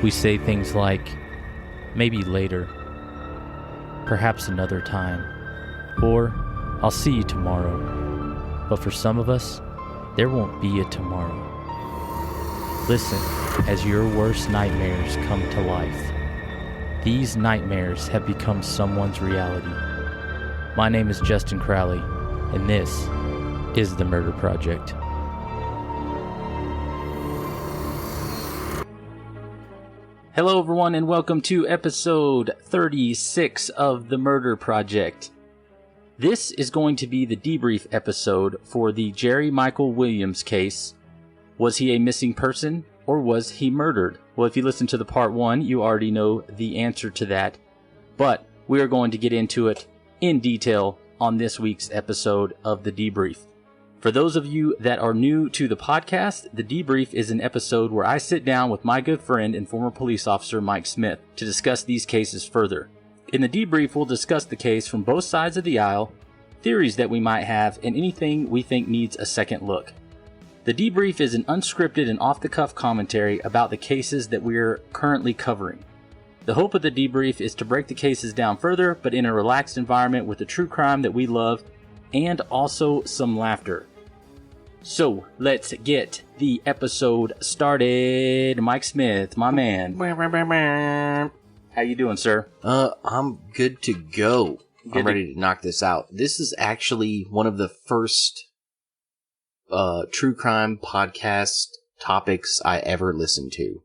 We say things like, maybe later, perhaps another time, or I'll see you tomorrow. But for some of us, there won't be a tomorrow. Listen as your worst nightmares come to life. These nightmares have become someone's reality. My name is Justin Crowley, and this is The Murder Project. Hello everyone, and welcome to episode 36 of The Murder Project. This is going to be the debrief episode for the Jerry Michael Williams case. Was he a missing person, or was he murdered? Well, if you listen to the part 1, you already know the answer to that. But we are going to get into it in detail on this week's episode of the debrief. For those of you that are new to the podcast, the debrief is an episode where I sit down with my good friend and former police officer Mike Smith to discuss these cases further. In the debrief, we'll discuss the case from both sides of the aisle, theories that we might have, and anything we think needs a second look. The debrief is an unscripted and off-the-cuff commentary about the cases that we're currently covering. The hope of the debrief is to break the cases down further, but in a relaxed environment with the true crime that we love, and also some laughter. So, let's get the episode started. Mike Smith, my man. How you doing, sir? I'm good to go. I'm ready to knock this out. This is actually one of the first true crime podcast topics I ever listened to.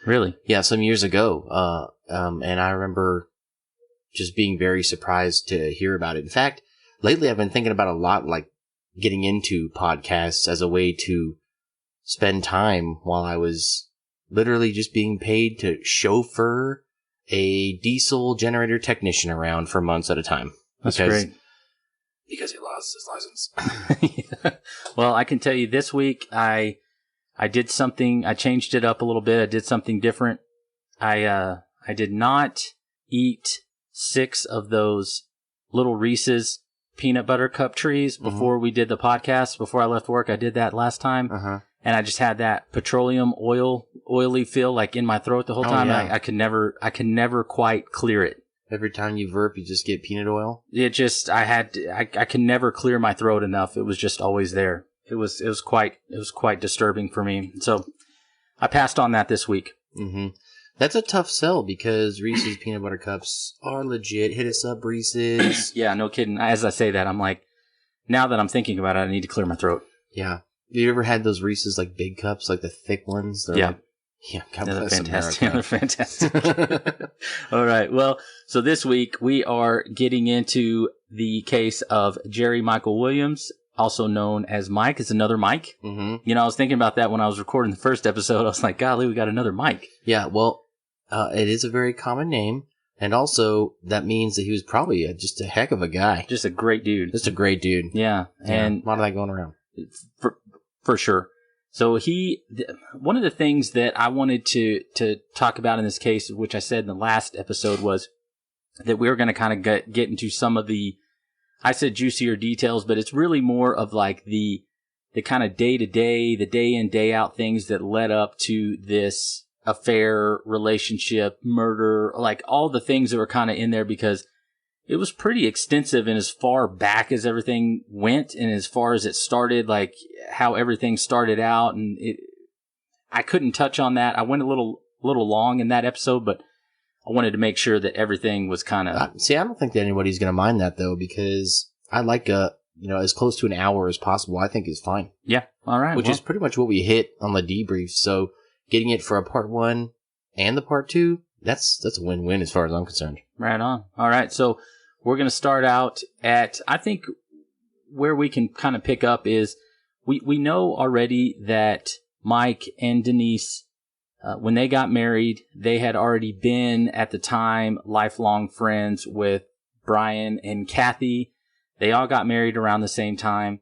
Really? Yeah, some years ago. And I remember just being very surprised to hear about it. In fact, lately I've been thinking about a lot, like, getting into podcasts as a way to spend time while I was literally just being paid to chauffeur a diesel generator technician around for months at a time. That's great. Because he lost his license. Yeah. Well, I can tell you this week I did something, I changed it up a little bit. I did something different. I did not eat 6 of those little Reese's peanut butter cup trees before we did the podcast. Before I left work, I did that last time. And I just had that petroleum oily feel like in my throat the whole time. Yeah. And I could never quite clear it. Every time you burp, you just get peanut oil? It just, I could never clear my throat enough. It was just always there. It was quite disturbing for me. So I passed on that this week. Mm-hmm. That's a tough sell because Reese's peanut butter cups are legit. Hit us up, Reese's. Yeah, no kidding. As I say that, I'm like, now that I'm thinking about it, I need to clear my throat. Yeah. Have you ever had those Reese's, like, big cups, like the thick ones? Yeah. Like, yeah, God They're bless fantastic. America. They're fantastic. All right. Well, so this week we are getting into the case of Jerry Michael Williams, also known as Mike. It's another Mike. Mm-hmm. You know, I was thinking about that when I was recording the first episode. I was like, golly, we got another Mike. Yeah, well, it is a very common name, and also that means that he was probably just a heck of a guy. Just a great dude. Just a great dude. Yeah. And a lot of that going around. For sure. So one of the things that I wanted to talk about in this case, which I said in the last episode, was that we were going to kind of get into some of the, I said juicier details, but it's really more of like the kind of day-to-day, the day-in, day-out things that led up to this affair, relationship, murder, like all the things that were kind of in there, because it was pretty extensive and as far back as everything went and as far as it started, like how everything started out. And I couldn't touch on that. I went a little long in that episode, but I wanted to make sure that everything was kind of... See, I don't think that anybody's going to mind that, though, because I like as close to an hour as possible, I think is fine. Yeah. All right. Which is pretty much what we hit on the debrief. So getting it for a part 1 and the part 2, that's a win-win as far as I'm concerned. Right on. All right. So we're going to start out at, I think where we can kind of pick up is we know already that Mike and Denise, when they got married, they had already been at the time lifelong friends with Brian and Kathy. They all got married around the same time.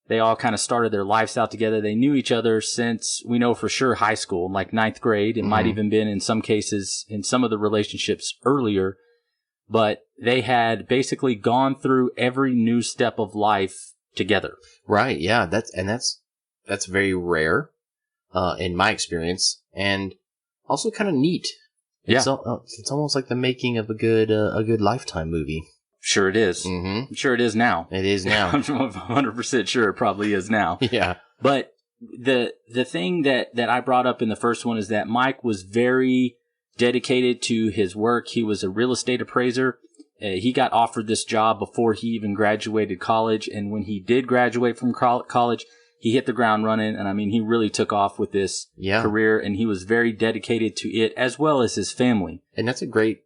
They all kind of started their lives out together. They knew each other since, we know for sure, high school, like 9th grade. It might even been in some cases, in some of the relationships earlier. But they had basically gone through every new step of life together. Right, yeah. That's very rare in my experience. And also kind of neat. It's almost like the making of a good Lifetime movie. Sure it is. Mm-hmm. I'm sure it is now. It is now. I'm 100% sure it probably is now. Yeah. But the thing that I brought up in the first one is that Mike was very dedicated to his work. He was a real estate appraiser. He got offered this job before he even graduated college. And when he did graduate from college, he hit the ground running. And I mean, he really took off with this career, and he was very dedicated to it as well as his family. And that's a great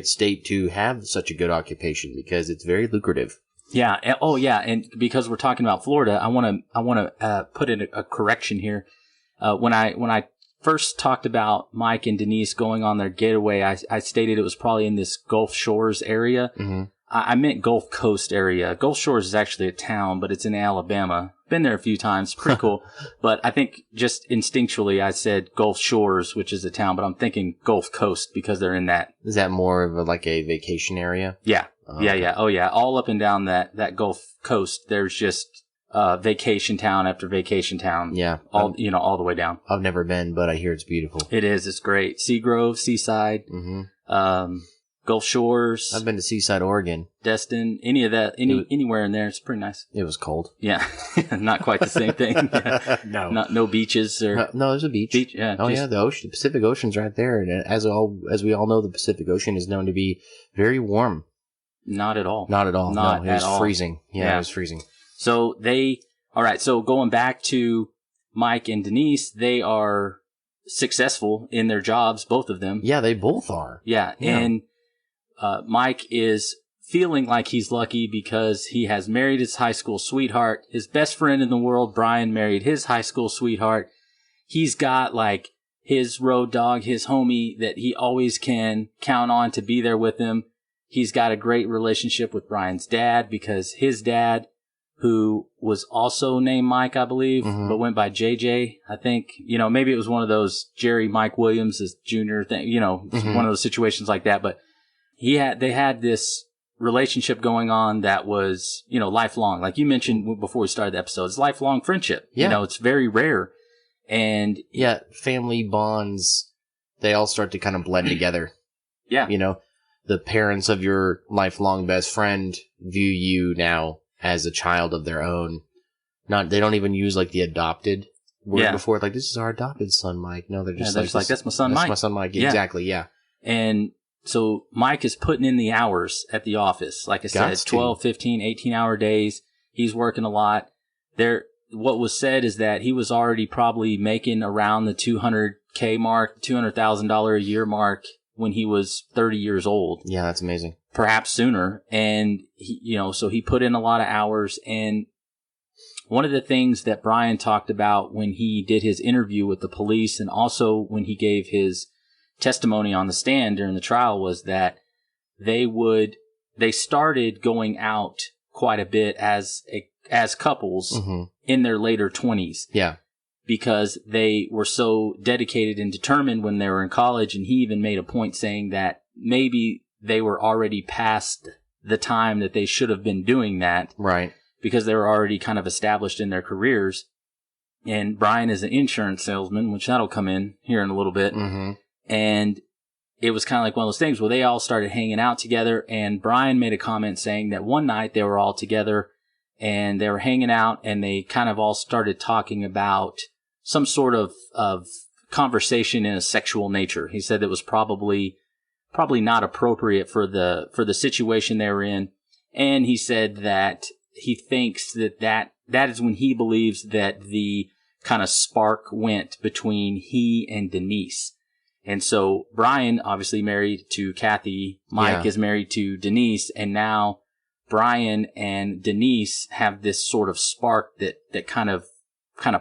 state to have such a good occupation because it's very lucrative. Yeah. Oh, yeah. And because we're talking about Florida, I want to put in a correction here. When I first talked about Mike and Denise going on their getaway, I stated it was probably in this Gulf Shores area. Mm-hmm. I meant Gulf Coast area. Gulf Shores is actually a town, but it's in Alabama. Been there a few times. Pretty cool. But I think just instinctually I said Gulf Shores, which is a town, but I'm thinking Gulf Coast because they're in that. Is that more of like a vacation area? Yeah. Oh, yeah, okay. yeah. Oh, yeah. All up and down that Gulf Coast, there's just vacation town after vacation town. Yeah. All the way down. I've never been, but I hear it's beautiful. It is. It's great. Seagrove, Seaside, Gulf Shores. I've been to Seaside, Oregon. Destin, any of that, anywhere in there. It's pretty nice. It was cold. Yeah. Not quite the same thing. Yeah. No beaches or. No, there's a beach. Yeah. Yeah. The Pacific Ocean's right there. And as we all know, the Pacific Ocean is known to be very warm. Not at all. Not at all. Not no, it was at all. freezing. Yeah, it was freezing. So all right. So going back to Mike and Denise, they are successful in their jobs, both of them. Yeah, they both are. Yeah. And Mike is feeling like he's lucky because he has married his high school sweetheart. His best friend in the world, Brian, married his high school sweetheart. He's got like his road dog, his homie that he always can count on to be there with him. He's got a great relationship with Brian's dad because his dad, who was also named Mike, I believe, but went by JJ, I think. Maybe it was one of those Jerry Mike Williams Jr. thing, one of those situations like that. But they had this relationship going on that was, lifelong. Like you mentioned before we started the episode, it's lifelong friendship. Yeah. It's very rare. And yeah, family bonds, they all start to kind of blend together. Yeah. The parents of your lifelong best friend view you now as a child of their own. They don't even use like the adopted word before. Like, this is our adopted son, Mike. No, they're just like, that's my son, Mike. That's my son, Mike. Yeah. Exactly. Yeah. And so Mike is putting in the hours at the office. Like I said, 12, 15, 18-hour days. He's working a lot. What was said is that he was already probably making around the $200K mark, $200,000 a year mark when he was 30 years old. Yeah, that's amazing. Perhaps sooner. And so he put in a lot of hours. And one of the things that Brian talked about when he did his interview with the police and also when he gave his testimony on the stand during the trial was that they started going out quite a bit as couples in their later 20s. Yeah. Because they were so dedicated and determined when they were in college. And he even made a point saying that maybe they were already past the time that they should have been doing that. Right. Because they were already kind of established in their careers. And Brian is an insurance salesman, which that'll come in here in a little bit. Mm-hmm. And it was kind of like one of those things where they all started hanging out together. And Brian made a comment saying that one night they were all together and they were hanging out and they kind of all started talking about some sort of conversation in a sexual nature. He said that was probably not appropriate for the situation they were in. And he said that he thinks that is when he believes that the kind of spark went between he and Denise. And so Brian, obviously married to Kathy, Mike is married to Denise, and now Brian and Denise have this sort of spark that kind of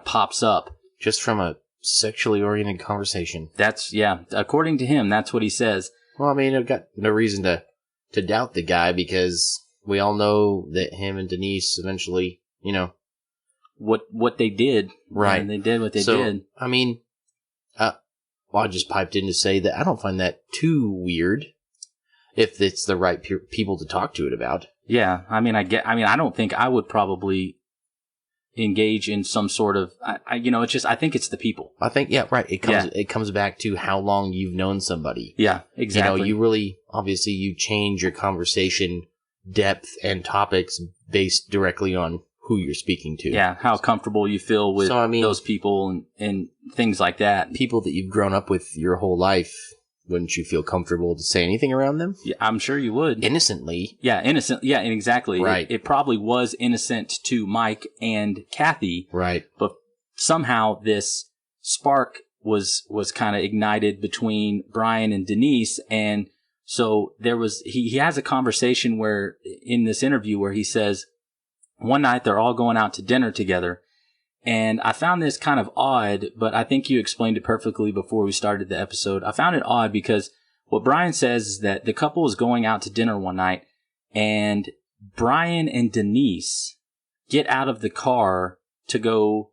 pops up. Just from a sexually oriented conversation. According to him, that's what he says. Well, I mean, I've got no reason to doubt the guy because we all know that him and Denise eventually, what they did. Right. And they did what they did. I mean, I just piped in to say that I don't find that too weird if it's the right people to talk to it about. Yeah. I mean, I don't think I would probably, engage in some sort of, it's just, I think it's the people. I think, yeah, right. It comes back to how long you've known somebody. Yeah, exactly. You really, obviously, you change your conversation depth and topics based directly on who you're speaking to. Yeah, how comfortable you feel with those people and things like that. People that you've grown up with your whole life, wouldn't you feel comfortable to say anything around them? Yeah, I'm sure you would. Innocently. Yeah, innocent. Yeah, exactly. Right. It probably was innocent to Mike and Kathy. Right. But somehow this spark was kind of ignited between Brian and Denise. And so there was, he has a conversation where, in this interview, where he says, one night they're all going out to dinner together. And I found this kind of odd, but I think you explained it perfectly before we started the episode. I found it odd because what Brian says is that the couple is going out to dinner one night, and Brian and Denise get out of the car to go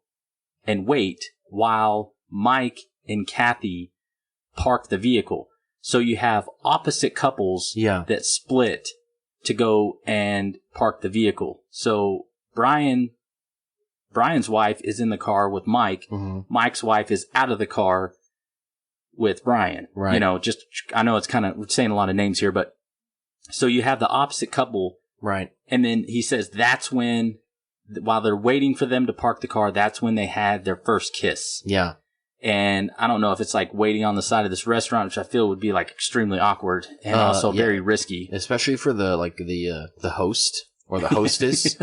and wait while Mike and Kathy park the vehicle. So you have opposite couples that split to go and park the vehicle. So Brian's wife is in the car with Mike. Mm-hmm. Mike's wife is out of the car with Brian. Right. I know it's kind of saying a lot of names here, but so you have the opposite couple. Right. And then he says that's when, while they're waiting for them to park the car, that's when they had their first kiss. Yeah. And I don't know if it's like waiting on the side of this restaurant, which I feel would be like extremely awkward and also very risky. Especially for the host or the hostess.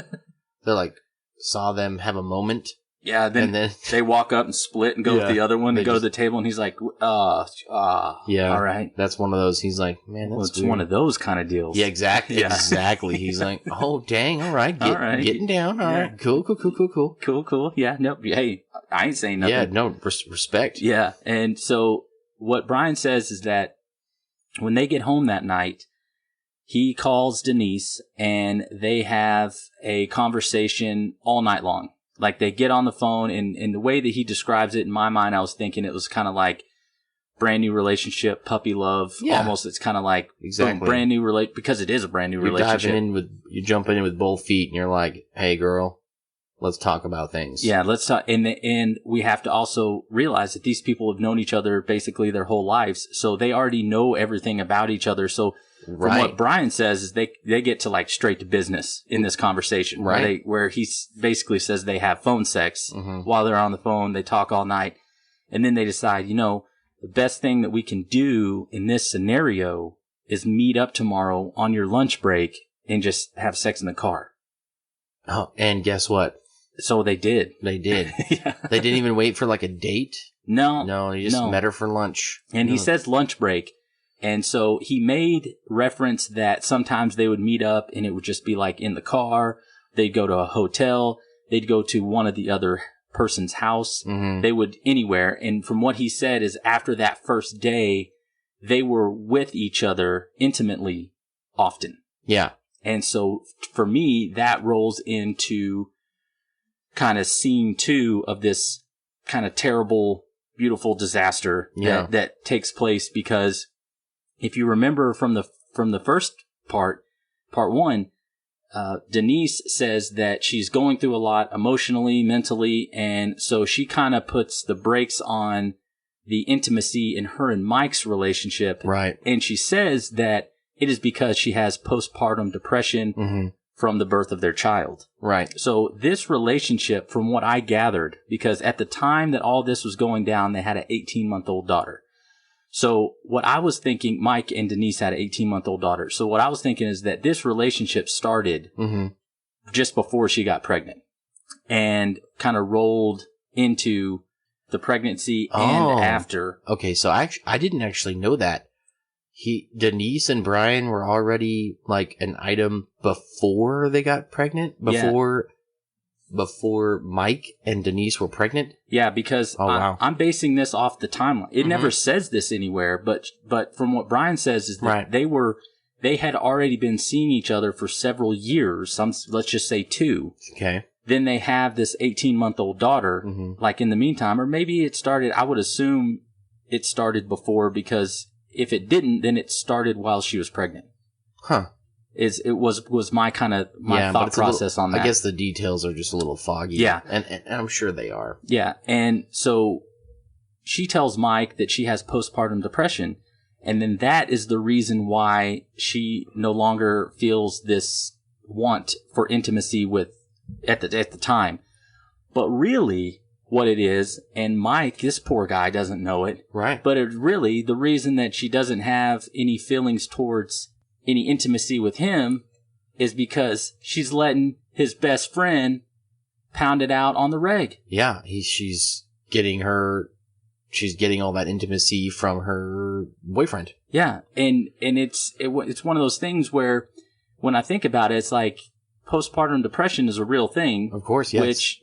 They're like, saw them have a moment. Yeah, then they walk up and split and go with the other one. They go to the table and he's like, all right. That's one of those. He's like, man, that's weird. One of those kind of deals. Yeah, exactly. Yeah. Exactly. He's like, oh, dang, all right. Getting down. All right. Cool. Cool. Yeah, no, hey, I ain't saying nothing. Yeah, no, respect. Yeah, and so what Brian says is that when they get home that night, he calls Denise and they have a conversation all night long. Like they get on the phone, and the way that he describes it, in my mind, I was thinking it was kind of like brand new relationship, puppy love. Yeah. Almost, it's kind of like brand new because it is a brand new relationship. You're jumping in with both feet, and you're like, "Hey, girl, let's talk about things." Yeah, let's talk. And we have to also realize that these people have known each other basically their whole lives, so they already know everything about each other. So. From what Brian says is they get to like straight to business in this conversation, right? Where he basically says they have phone sex while they're on the phone. They talk all night, and then they decide, the best thing that we can do in this scenario is meet up tomorrow on your lunch break and just have sex in the car. Oh, and guess what? So they did. They did. Yeah. They didn't even wait for like a date. No, he just met her for lunch. And he says lunch break. And so he made reference that sometimes they would meet up and it would just be like in the car. They'd go to a hotel. They'd go to one of the other person's house. Mm-hmm. They would anywhere. And from what he said is after that first day, they were with each other intimately often. Yeah. And so for me, that rolls into kind of scene 2 of this kind of terrible, beautiful disaster that takes place because if you remember from the first part 1, Denise says that she's going through a lot emotionally, mentally, and so she kind of puts the brakes on the intimacy in her and Mike's relationship. Right. And she says that it is because she has postpartum depression from the birth of their child. Right. So this relationship, from what I gathered, because at the time that all this was going down, they had an 18-month-old daughter. So what I was thinking, Mike and Denise had an 18-month-old daughter. So what I was thinking is that this relationship started just before she got pregnant and kind of rolled into the pregnancy and after. Okay, so I didn't actually know that. Denise and Brian were already like an item before they got pregnant? Before Mike and Denise were pregnant? Yeah, because I'm basing this off the timeline. It never says this anywhere, but from what Brian says is that they had already been seeing each other for several years, let's just say 2. Okay. Then they have this 18-month-old daughter, like in the meantime, or maybe it started, I would assume it started before, because if it didn't, then it started while she was pregnant. Huh. it was my kind of thought process on that. I guess the details are just a little foggy. Yeah. And I'm sure they are. Yeah. And so she tells Mike that she has postpartum depression. And then that is the reason why she no longer feels this want for intimacy with at the time. But really what it is, and Mike, this poor guy, doesn't know it. Right. But it really, the reason that she doesn't have any feelings towards any intimacy with him is because she's letting his best friend pound it out on the reg. Yeah. She's getting all that intimacy from her boyfriend. Yeah. And it's one of those things where when I think about it, it's like postpartum depression is a real thing. Of course, yes. Which,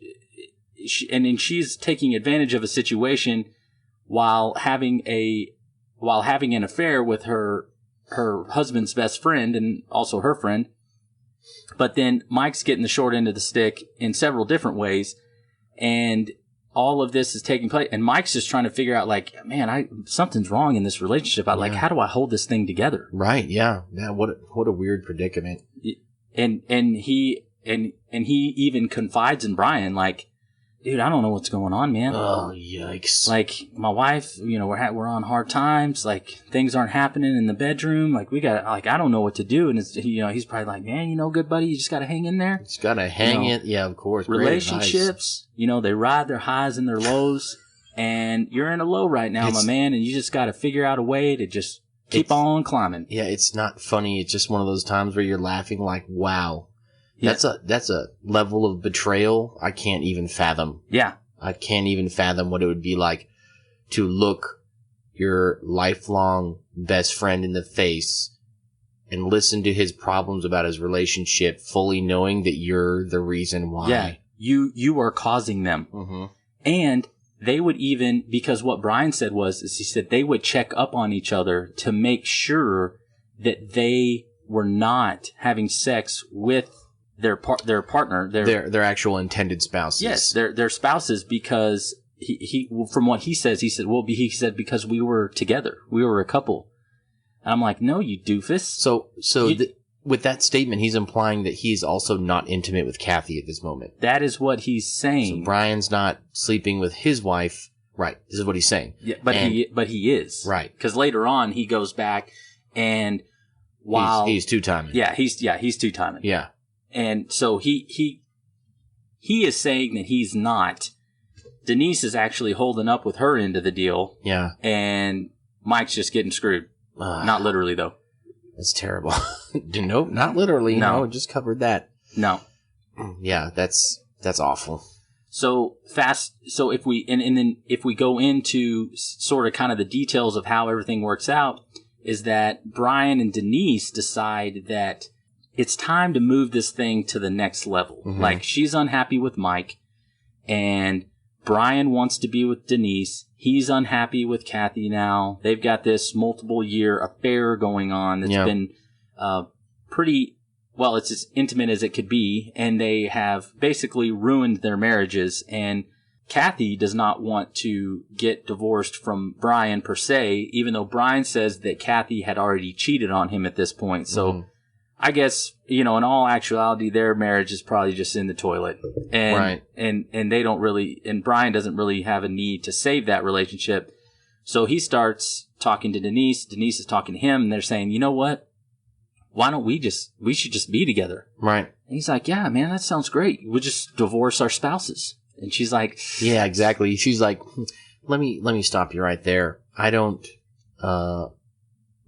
she's taking advantage of a situation while having an affair with her husband's best friend and also her friend. But then Mike's getting the short end of the stick in several different ways. And all of this is taking place. And Mike's just trying to figure out, like, man, something's wrong in this relationship. Like, how do I hold this thing together? Right. Yeah. Yeah. What a weird predicament. And he even confides in Brian, like, dude, I don't know what's going on, man. Oh, yikes. Like, my wife, we're on hard times. Like, things aren't happening in the bedroom. Like, I don't know what to do. And he's probably like, man, good buddy, you just got to hang in there. Just got to hang it. Yeah, of course. Relationships, they ride their highs and their lows. And you're in a low right now, my man. And you just got to figure out a way to just keep on climbing. Yeah, it's not funny. It's just one of those times where you're laughing like, wow. Yeah. That's a level of betrayal I can't even fathom. Yeah. I can't even fathom what it would be like to look your lifelong best friend in the face and listen to his problems about his relationship, fully knowing that you're the reason why. Yeah. You are causing them. Mm-hmm. And they would even, because what Brian said is he said they would check up on each other to make sure that they were not having sex with their partner, their actual intended spouses. Yes, their spouses, because he from what he said because we were together, we were a couple, and I'm like, no, you doofus. So with that statement, he's implying that he's also not intimate with Kathy at this moment. That is what he's saying. So Brian's not sleeping with his wife, right? This is what he's saying. Yeah, but he is, right? Because later on he goes back and while he's two-timing. Yeah, he's two-timing. Yeah. And so he is saying that he's not. Denise is actually holding up with her end of the deal. Yeah. And Mike's just getting screwed. Not literally, though. That's terrible. Nope, not literally. No, just covered that. No. Yeah, that's awful. So if we go into sort of kind of the details of how everything works out, is that Brian and Denise decide that it's time to move this thing to the next level. Mm-hmm. Like, she's unhappy with Mike, and Brian wants to be with Denise. He's unhappy with Kathy now. They've got this multiple-year affair going on that's been pretty, well, it's as intimate as it could be, and they have basically ruined their marriages. And Kathy does not want to get divorced from Brian per se, even though Brian says that Kathy had already cheated on him at this point. So I guess, in all actuality, their marriage is probably just in the toilet. And, right. And they don't really, and Brian doesn't really have a need to save that relationship. So he starts talking to Denise. Denise is talking to him, and they're saying, you know what? Why don't we should just be together. Right. And he's like, yeah, man, that sounds great. We'll just divorce our spouses. And she's like, yeah, exactly. She's like, let me stop you right there. I don't,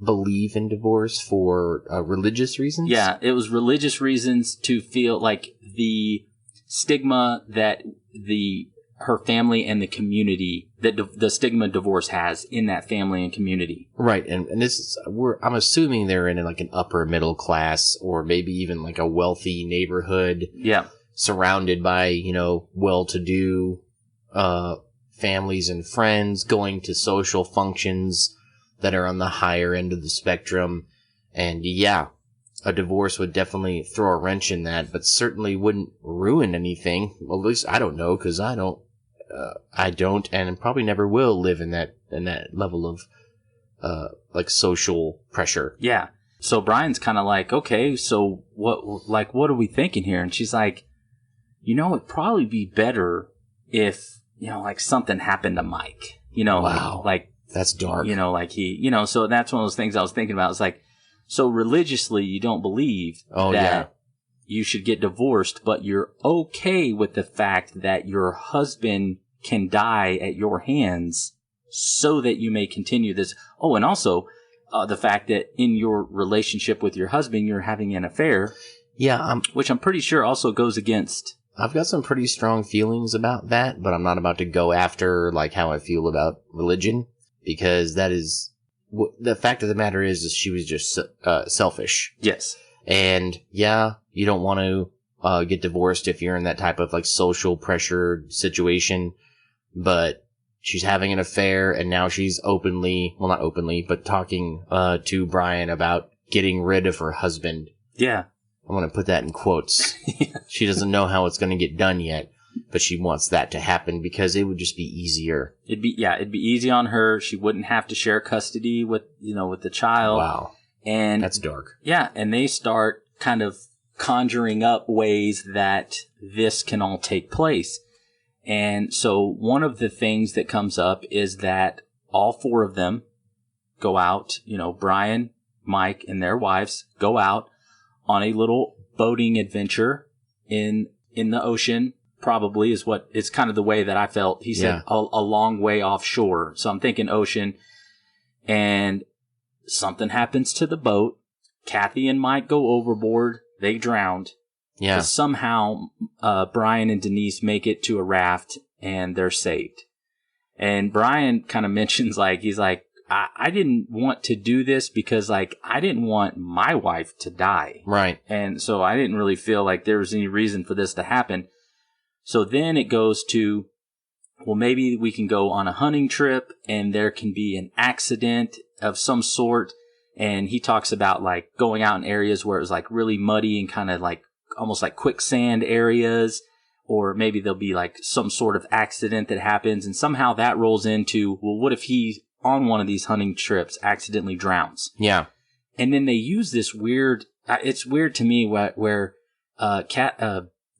believe in divorce for religious reasons. Yeah, it was religious reasons, to feel like the stigma that her family and the community, that the stigma divorce has in that family and community. Right, and this is, I'm assuming they're in like an upper middle class, or maybe even like a wealthy neighborhood. Yeah, surrounded by well-to-do families and friends, going to social functions that are on the higher end of the spectrum. And yeah, a divorce would definitely throw a wrench in that, but certainly wouldn't ruin anything. Well, at least I don't know, because I don't, and probably never will live in that level of like social pressure. Yeah. so Brian's kind of like, okay, so what are we thinking here? And she's like, it'd probably be better if, like something happened to Mike, Wow. like that's dark. Like he, so that's one of those things I was thinking about. It's like, so religiously you don't believe that you should get divorced, but you're okay with the fact that your husband can die at your hands so that you may continue this. Oh, and also the fact that in your relationship with your husband, you're having an affair. Yeah. Which I'm pretty sure also goes against. I've got some pretty strong feelings about that, but I'm not about to go after like how I feel about religion, because that is the fact of the matter is she was just selfish. Yes. And yeah, you don't want to get divorced if you're in that type of like social pressure situation, but she's having an affair and now she's openly, well, not openly, but talking to Brian about getting rid of her husband. Yeah. I'm going to put that in quotes. She doesn't know how it's going to get done yet, but she wants that to happen because it would just be easier. It'd be easy on her. She wouldn't have to share custody with the child. Wow. And that's dark. Yeah. And they start kind of conjuring up ways that this can all take place. And so one of the things that comes up is that all four of them go out, Brian, Mike, and their wives go out on a little boating adventure in the ocean, probably is what it's kind of the way that I felt. He said a long way offshore. So I'm thinking ocean, and something happens to the boat. Kathy and Mike go overboard. They drowned. Yeah. But somehow Brian and Denise make it to a raft and they're saved. And Brian kind of mentions he's like, I didn't want to do this because I didn't want my wife to die. Right. And so I didn't really feel like there was any reason for this to happen. So then it goes to, well, maybe we can go on a hunting trip and there can be an accident of some sort. And he talks about going out in areas where it was really muddy and kind of almost like quicksand areas, or maybe there'll be some sort of accident that happens. And somehow that rolls into, well, what if he on one of these hunting trips accidentally drowns? Yeah. And then they use this weird, it's weird to me where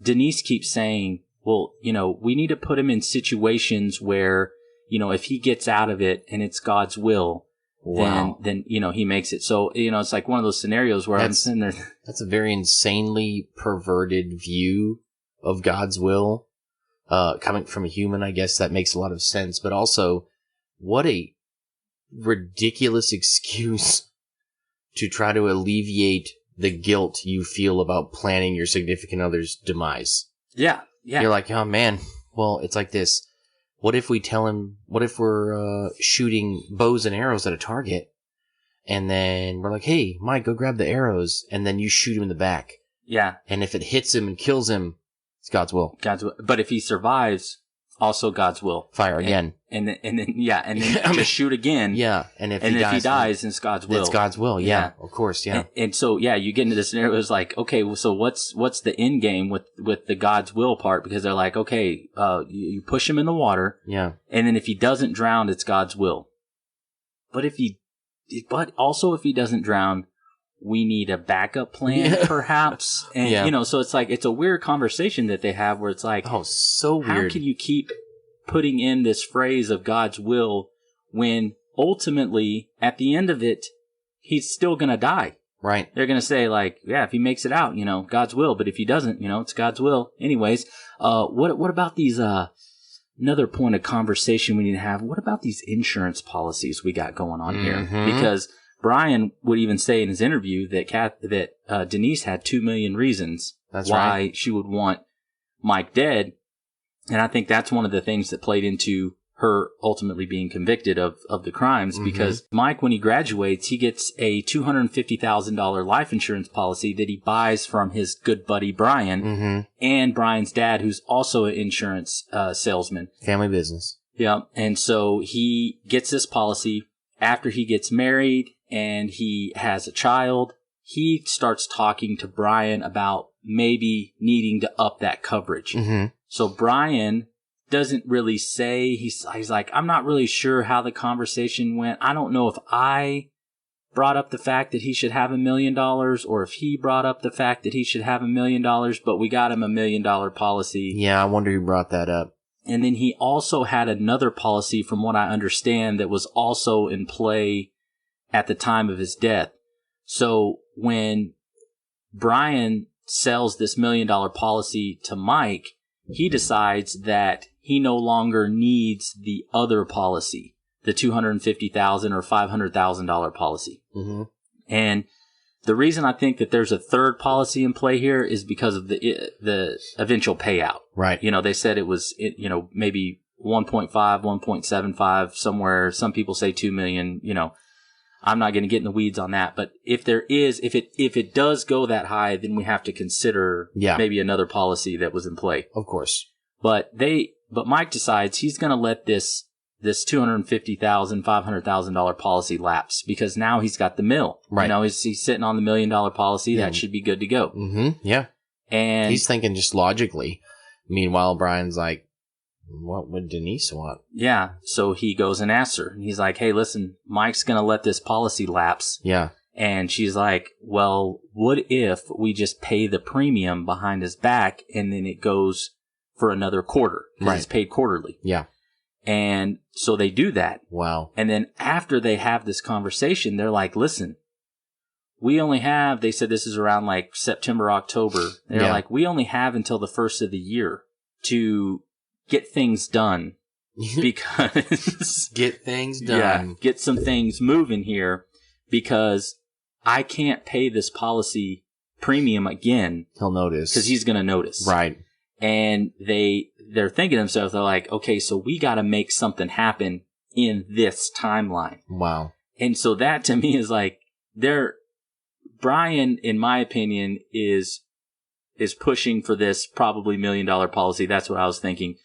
Denise keeps saying, well, we need to put him in situations where, if he gets out of it and it's God's will, wow. then he makes it. So, it's like one of those scenarios where I'm sitting there. That's a very insanely perverted view of God's will. Coming from a human, I guess that makes a lot of sense. But also, what a ridiculous excuse to try to alleviate the guilt you feel about planning your significant other's demise. Yeah. Yeah. You're like, oh man, well, it's like this. What if we tell him, what if we're shooting bows and arrows at a target, and then we're like, hey, Mike, go grab the arrows, and then you shoot him in the back. Yeah. And if it hits him and kills him, it's God's will. God's will. But if he survives, also God's will. Fire again. And then just shoot again. Yeah. And if he dies, then it's God's will. It's God's will. Yeah. Of course. Yeah. And so, you get into this scenario. It's like, okay, well, so what's the end game with the God's will part? Because they're like, okay, you push him in the water. Yeah. And then if he doesn't drown, it's God's will. But if he doesn't drown, we need a backup plan, perhaps. And, so it's a weird conversation that they have where it's like, oh, so weird. How can you keep putting in this phrase of God's will when ultimately at the end of it, he's still going to die? Right. They're going to say if he makes it out, God's will. But if he doesn't, it's God's will. Anyways, what about these, another point of conversation we need to have? What about these insurance policies we got going on here? Because Brian would even say in his interview that Denise had 2 million reasons why she would want Mike dead. And I think that's one of the things that played into her ultimately being convicted of the crimes, because Mike, when he graduates, he gets a $250,000 life insurance policy that he buys from his good buddy Brian and Brian's dad, who's also an insurance salesman. Family business. Yeah. And so he gets this policy after he gets married and he has a child. He starts talking to Brian about maybe needing to up that coverage. So Brian doesn't really say, he's like, I'm not really sure how the conversation went. I don't know if I brought up the fact that he should have $1 million, or if he brought up the fact that he should have $1 million, but we got him $1 million policy. Yeah, I wonder who brought that up. And then he also had another policy, from what I understand, that was also in play at the time of his death. So when Brian sells this $1 million policy to Mike, he decides that he no longer needs the other policy, the $250,000 or $500,000 policy. Mm-hmm. And the reason I think that there's a third policy in play here is because of the eventual payout. Right. You know, they said it was, you know, maybe 1.5, 1.75 somewhere. Some people say 2 million, you know. I'm not going to get in the weeds on that, but if it does go that high, then we have to consider maybe another policy that was in play. Of course. But Mike decides he's going to let this $250,000, $500,000 policy lapse, because now he's got the mill. Right. You know, he's sitting on the $1 million policy. Yeah. That should be good to go. Mm-hmm. Yeah. And he's thinking just logically. Meanwhile, Brian's like, what would Denise want? Yeah. So he goes and asks her. And he's like, hey, listen, Mike's going to let this policy lapse. Yeah. And she's like, well, what if we just pay the premium behind his back and then it goes for another quarter? Because it's paid quarterly. Yeah. And so they do that. Wow. And then after they have this conversation, they're like, listen, we only have, they said this is around like September, October. They're like, we only have until the first of the year to get things done, because get things done. Get some things moving here, because I can't pay this policy premium again. He'll notice. Because he's going to notice. Right. And they're thinking to themselves, they're like, okay, so we got to make something happen in this timeline. Wow. And so that to me is like, Brian, in my opinion, is pushing for this probably $1 million policy. That's what I was thinking.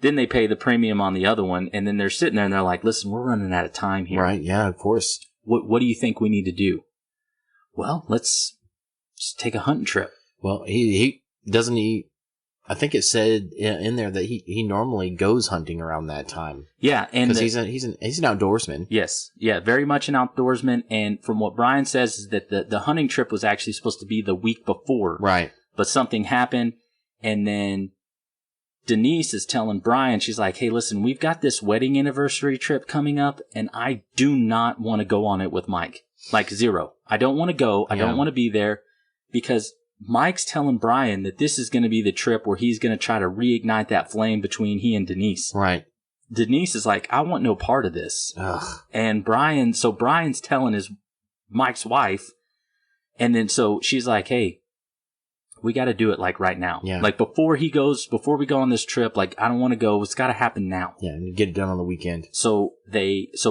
Then they pay the premium on the other one, and then they're sitting there and they're like, listen, we're running out of time here. Right, yeah, of course. What do you think we need to do? Well, let's just take a hunting trip. Well, he doesn't I think it said in there that he normally goes hunting around that time. Yeah, and because he's an outdoorsman. Yes, yeah, very much an outdoorsman. And from what Brian says is that the hunting trip was actually supposed to be the week before. Right. But something happened, and then Denise is telling Brian, she's like, hey, listen, we've got this wedding anniversary trip coming up, and I do not want to go on it with Mike. Like, zero. I don't want to go. I don't want to be there, because Mike's telling Brian that this is going to be the trip where he's going to try to reignite that flame between he and Denise. Right. Denise is like, I want no part of this. Ugh. And Brian's telling Mike's wife, and then so she's like, hey, we got to do it like right now. Yeah. Like before we go on this trip, like I don't want to go. It's got to happen now. Yeah, and get it done on the weekend. So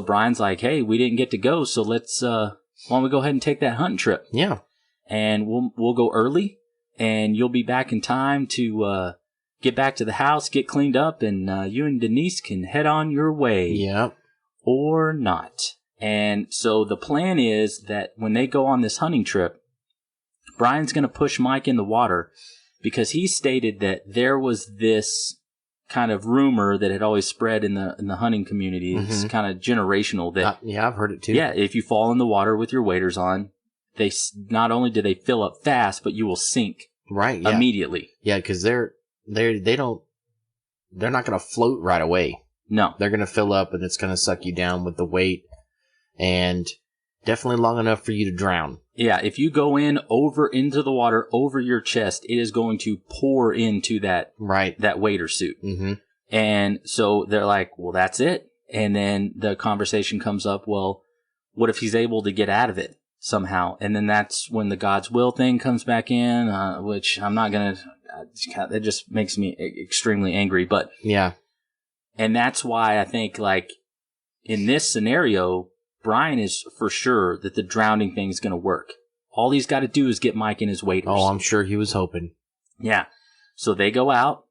Brian's like, hey, we didn't get to go, so let's why don't we go ahead and take that hunting trip? Yeah. And we'll go early, and you'll be back in time to get back to the house, get cleaned up, and you and Denise can head on your way. Yeah. Or not. And so the plan is that when they go on this hunting trip, Brian's going to push Mike in the water, because he stated that there was this kind of rumor that had always spread in the hunting community. Mm-hmm. It's kind of generational. That yeah, I've heard it too. Yeah, if you fall in the water with your waders on, they not only do they fill up fast, but you will sink immediately. Yeah, because they're not going to float right away. No, they're going to fill up, and it's going to suck you down with the weight, and definitely long enough for you to drown. Yeah, if you go into the water over your chest, it is going to pour into that wader suit. Mm-hmm. And so they're like, well, that's it. And then the conversation comes up, well, what if he's able to get out of it somehow? And then that's when the God's will thing comes back in, which I'm not going to, that just makes me extremely angry. But yeah. And that's why I think, like, in this scenario, Brian is for sure that the drowning thing is going to work. All he's got to do is get Mike in his waders. Oh, I'm sure he was hoping. Yeah. So they go out,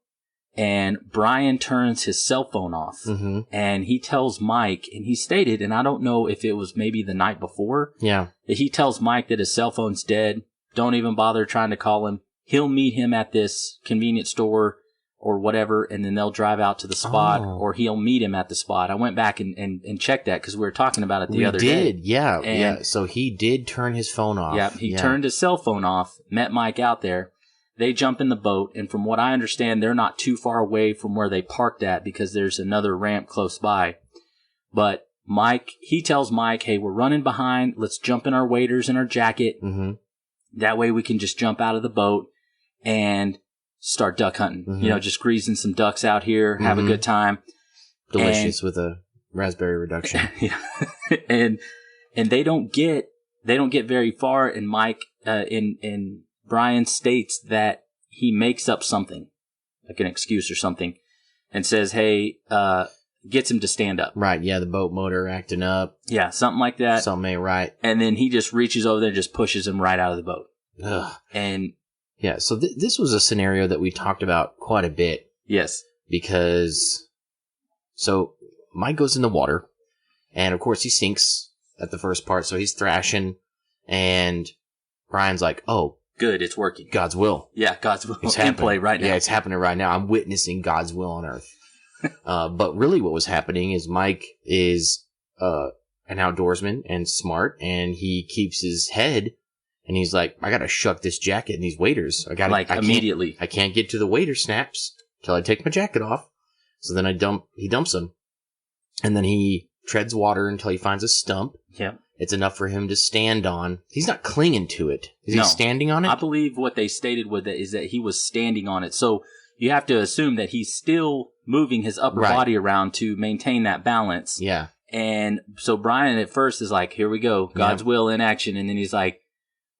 and Brian turns his cell phone off. Mm-hmm. And he tells Mike, and he stated, and I don't know if it was maybe the night before, that he tells Mike that his cell phone's dead. Don't even bother trying to call him. He'll meet him at this convenience store or whatever, and then they'll drive out to the spot, Oh. or he'll meet him at the spot. I went back and checked that because we were talking about it the other day. Yeah. And- So he did turn his phone off. Yeah, he turned his cell phone off, met Mike out there. They jump in the boat, and from what I understand, they're not too far away from where they parked at because there's another ramp close by. But he tells Mike, hey, we're running behind. Let's jump in our waders and our jacket. Mm-hmm. That way we can just jump out of the boat and start duck hunting. Mm-hmm. Just greasing some ducks out here, have a good time. Delicious with a raspberry reduction. Yeah. and they don't get very far, and Mike in Brian states that he makes up something, like an excuse or something, and says, hey, gets him to stand up. Right, yeah, the boat motor acting up. Yeah, something like that. Something ain't right. And then he just reaches over there and just pushes him right out of the boat. Ugh. And yeah, so this was a scenario that we talked about quite a bit. yes. Because, so Mike goes in the water, and of course he sinks at the first part, so he's thrashing, and Brian's like, oh, Good, it's working. God's will. Yeah, God's will It's in happening. play right now. Yeah, it's happening right now. I'm witnessing God's will on earth. But really what was happening is Mike is an outdoorsman and smart, and he keeps his head, and he's like, I gotta shuck this jacket and these waders. Immediately. I can't get to the wader snaps till I take my jacket off. So then he dumps them. And then he treads water until he finds a stump. Yeah. It's enough for him to stand on. He's not clinging to it. Is he standing on it? I believe what they stated is that he was standing on it. So you have to assume that he's still moving his upper body around to maintain that balance. Yeah. And so Brian at first is like, here we go, God's will in action. And then he's like,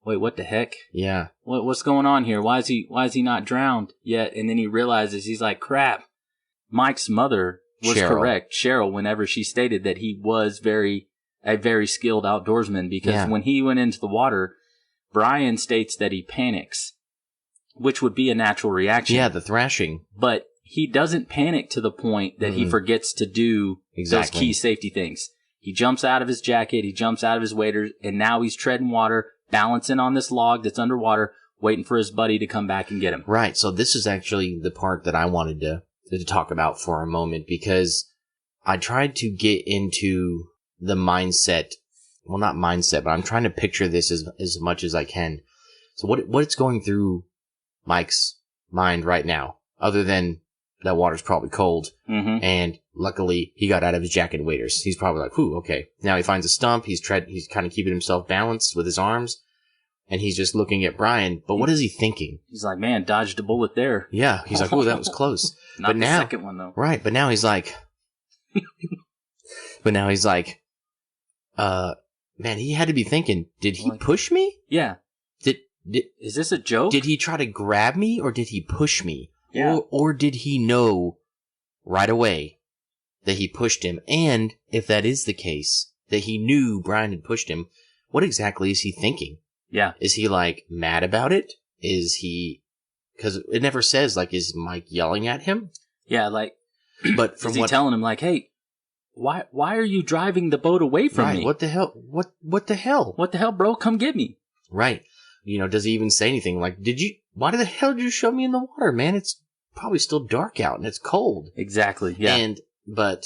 wait, what the heck? Yeah. What's going on here? Why is he not drowned yet? And then he realizes, he's like, crap. Mike's mother was correct, Cheryl, whenever she stated that he was a very skilled outdoorsman, because when he went into the water, Brian states that he panics, which would be a natural reaction. Yeah, the thrashing. But he doesn't panic to the point that he forgets to do those key safety things. He jumps out of his jacket, he jumps out of his waders, and now he's treading water, balancing on this log that's underwater, waiting for his buddy to come back and get him. Right. So this is actually the part that I wanted to talk about for a moment, because I tried to get into the mindset. Well, not mindset, but I'm trying to picture this as much as I can. So what it's going through Mike's mind right now, other than that water's probably cold, and luckily he got out of his jacket and waders. He's probably like, whew, okay. Now he finds a stump. He's kind of keeping himself balanced with his arms, and he's just looking at Brian. But what is he thinking? He's like, man, dodged a bullet there. Yeah, he's like, oh, that was close. Not but the now, second one, though. Right, but now he's like, man, he had to be thinking, did he push me? Yeah. Is this a joke? Did he try to grab me, or did he push me? Yeah. Or did he know right away that he pushed him? And if that is the case, that he knew Brian had pushed him, what exactly is he thinking? Yeah. Is he like mad about it? Is he, because it never says, like, is Mike yelling at him? Yeah, like, but from is he telling him, like, hey, why are you driving the boat away from me? What the hell? What the hell? What the hell, bro? Come get me. Right. Does he even say anything like, why the hell did you shove me in the water, man? It's probably still dark out and it's cold. Exactly. Yeah. But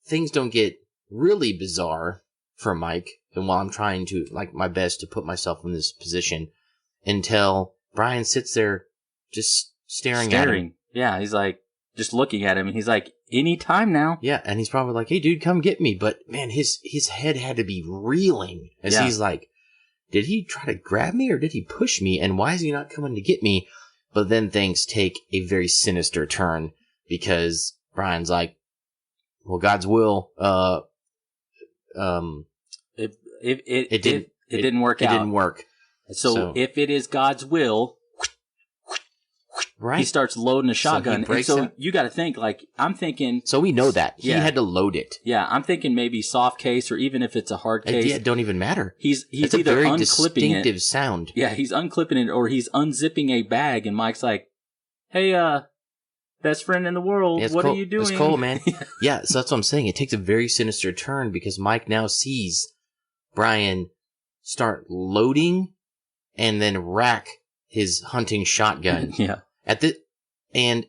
things don't get really bizarre for Mike. And while I'm trying to, like, my best to put myself in this position, until Brian sits there just staring at him. Yeah. He's like, just looking at him, and he's like, any time now. Yeah. And he's probably like, hey, dude, come get me. But man, his head had to be reeling as he's like, did he try to grab me, or did he push me? And why is he not coming to get me? But then things take a very sinister turn, because Brian's like, well, God's will, It didn't work out. It didn't work. So if it is God's will, right, he starts loading a shotgun. So you got to think, like, I'm thinking. So we know that he had to load it. Yeah, I'm thinking maybe soft case, or even if it's a hard case. Yeah, it don't even matter. He's it's either a very unclipping distinctive sound. Yeah, he's unclipping it, or he's unzipping a bag, and Mike's like, "Hey, best friend in the world, what are you doing?" It's cool, man. Yeah, so that's what I'm saying. It takes a very sinister turn, because Mike now sees Brian start loading and then rack his hunting shotgun. Yeah. And